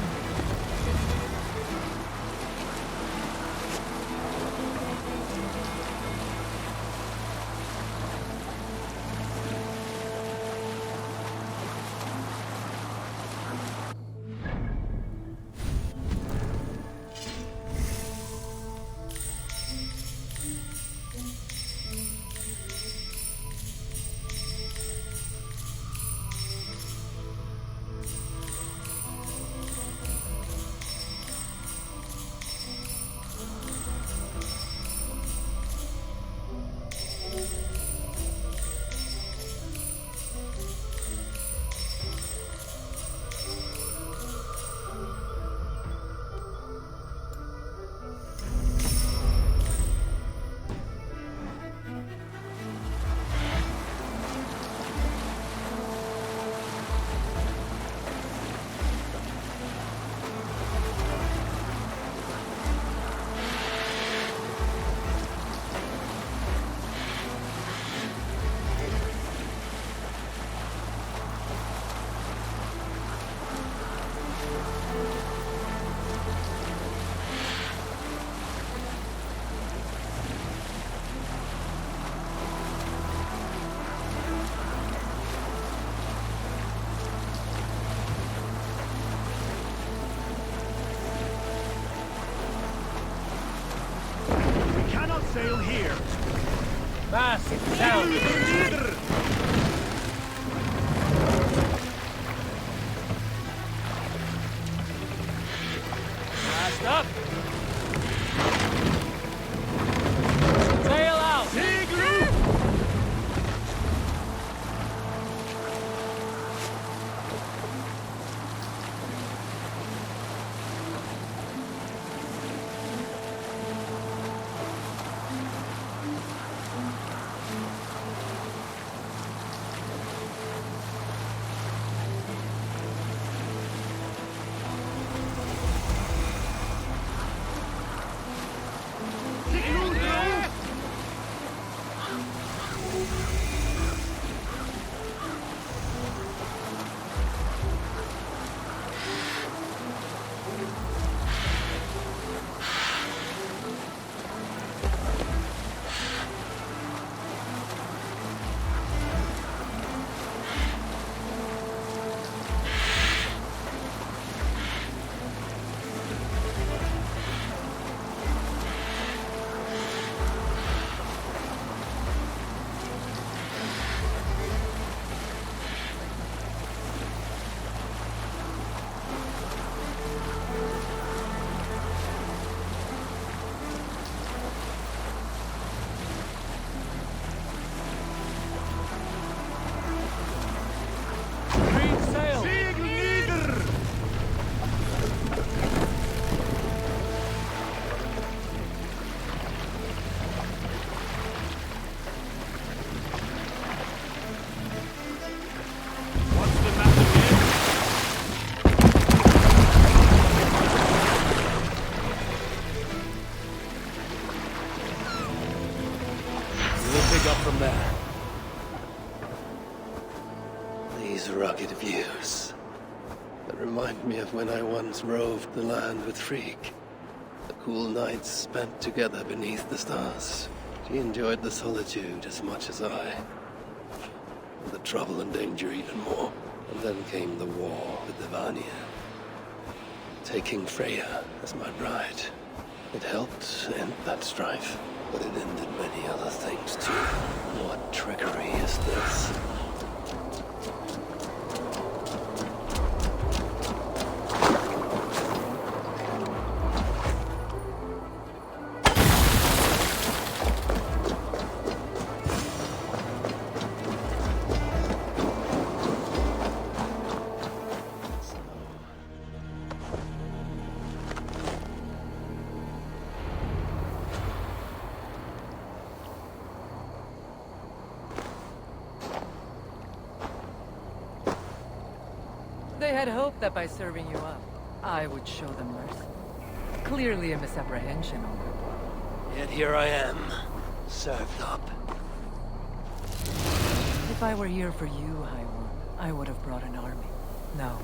Sail here. Mast down. Mast up. Sail out. from there. These rugged views that remind me of when I once roved the land with Frigg. The cool nights spent together beneath the stars. She enjoyed the solitude as much as I. And the trouble and danger even more. And then came the war with the Vanir. Taking Freya as my bride. It helped end that strife, but it ended many other things too. What trickery is this? They had hoped that by serving you up, I would show them mercy. Clearly a misapprehension on their part. Yet here I am, served up. If I were here for you, High One, I would have brought an army. No.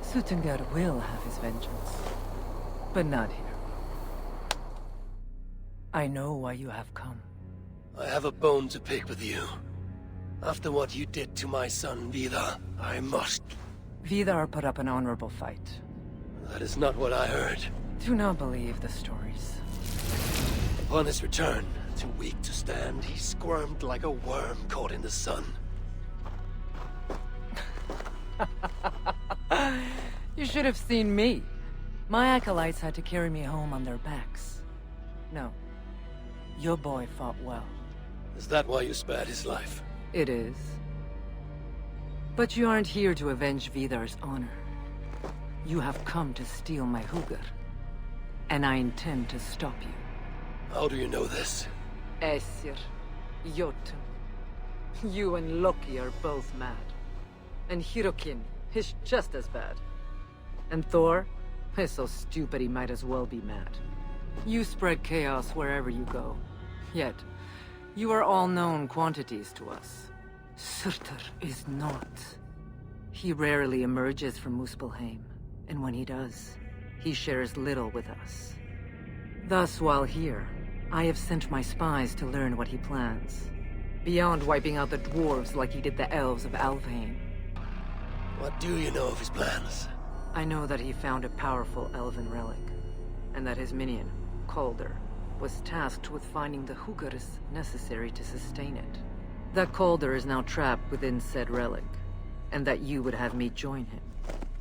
Suttungr will have his vengeance. But not here. I know why you have come. I have a bone to pick with you. After what you did to my son, Vidar, I must... Vidar put up an honorable fight. That is not what I heard. Do not believe the stories. Upon his return, too weak to stand, he squirmed like a worm caught in the sun. You should have seen me. My acolytes had to carry me home on their backs. No. Your boy fought well. Is that why you spared his life? It is. But you aren't here to avenge Vidar's honor. You have come to steal my Hugr. And I intend to stop you. How do you know this? Aesir, Jotun. You and Loki are both mad. And Hirokin is just as bad. And Thor is so stupid he might as well be mad. You spread chaos wherever you go. Yet, you are all known quantities to us. Surtur is not. He rarely emerges from Muspelheim, and when he does, he shares little with us. Thus, while here, I have sent my spies to learn what he plans. Beyond wiping out the dwarves like he did the elves of Alfheim. What do you know of his plans? I know that he found a powerful elven relic, and that his minion, Calder, was tasked with finding the Hugrs necessary to sustain it. That Calder is now trapped within said relic, and that you would have me join him.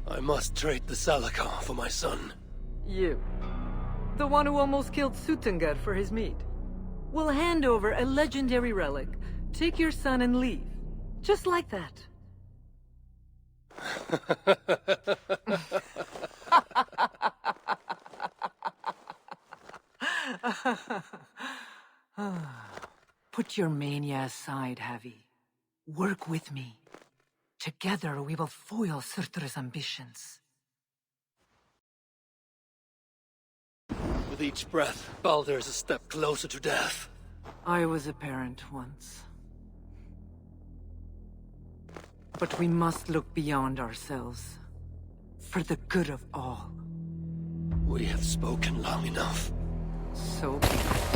I must trade the Salakar for my son. You, the one who almost killed Suttungr for his meat, will hand over a legendary relic, take your son and leave. Just like that. Put your mania aside, Havi. Work with me. Together we will foil Surtur's ambitions. With each breath, Baldur is a step closer to death. I was a parent once. But we must look beyond ourselves. For the good of all. We have spoken long enough. So be it.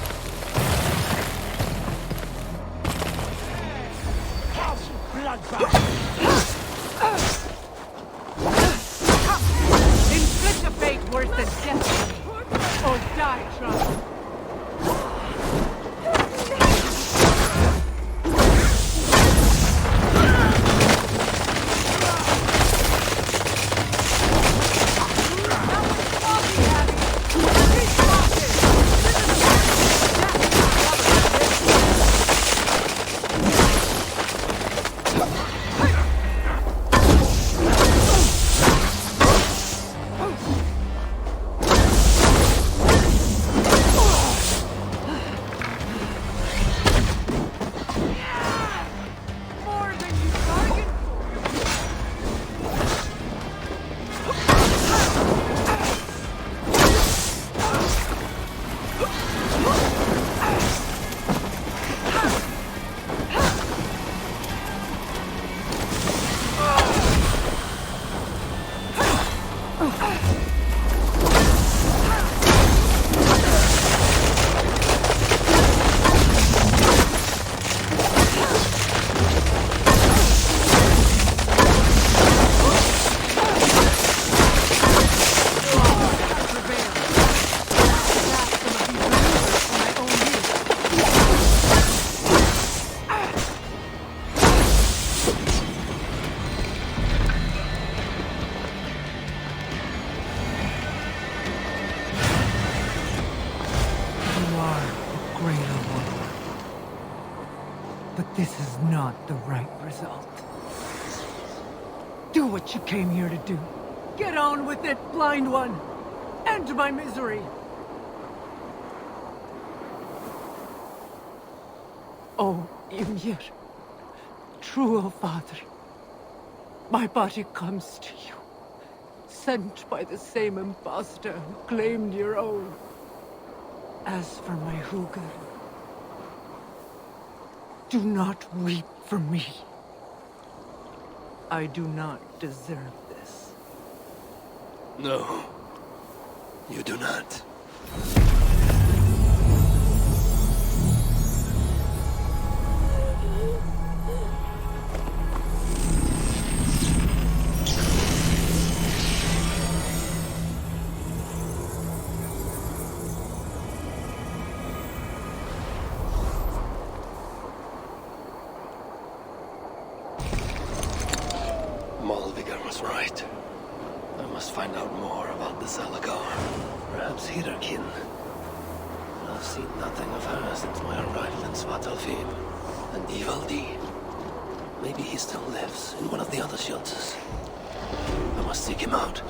Inflict a fate worse than death, or die trying. greater war. But this is not the right result. Do what you came here to do. Get on with it, blind one! End my misery! Oh, Ymir. True, O Father. My body comes to you. Sent by the same impostor who claimed your own. As for my Hugr, do not weep for me. I do not deserve this. No, you do not. Malvigar was right. I must find out more about this Alagar. Perhaps Hirarkin. I've seen nothing of her since my arrival in Svartalfheim. An evil deed. Maybe he still lives in one of the other shelters. I must seek him out.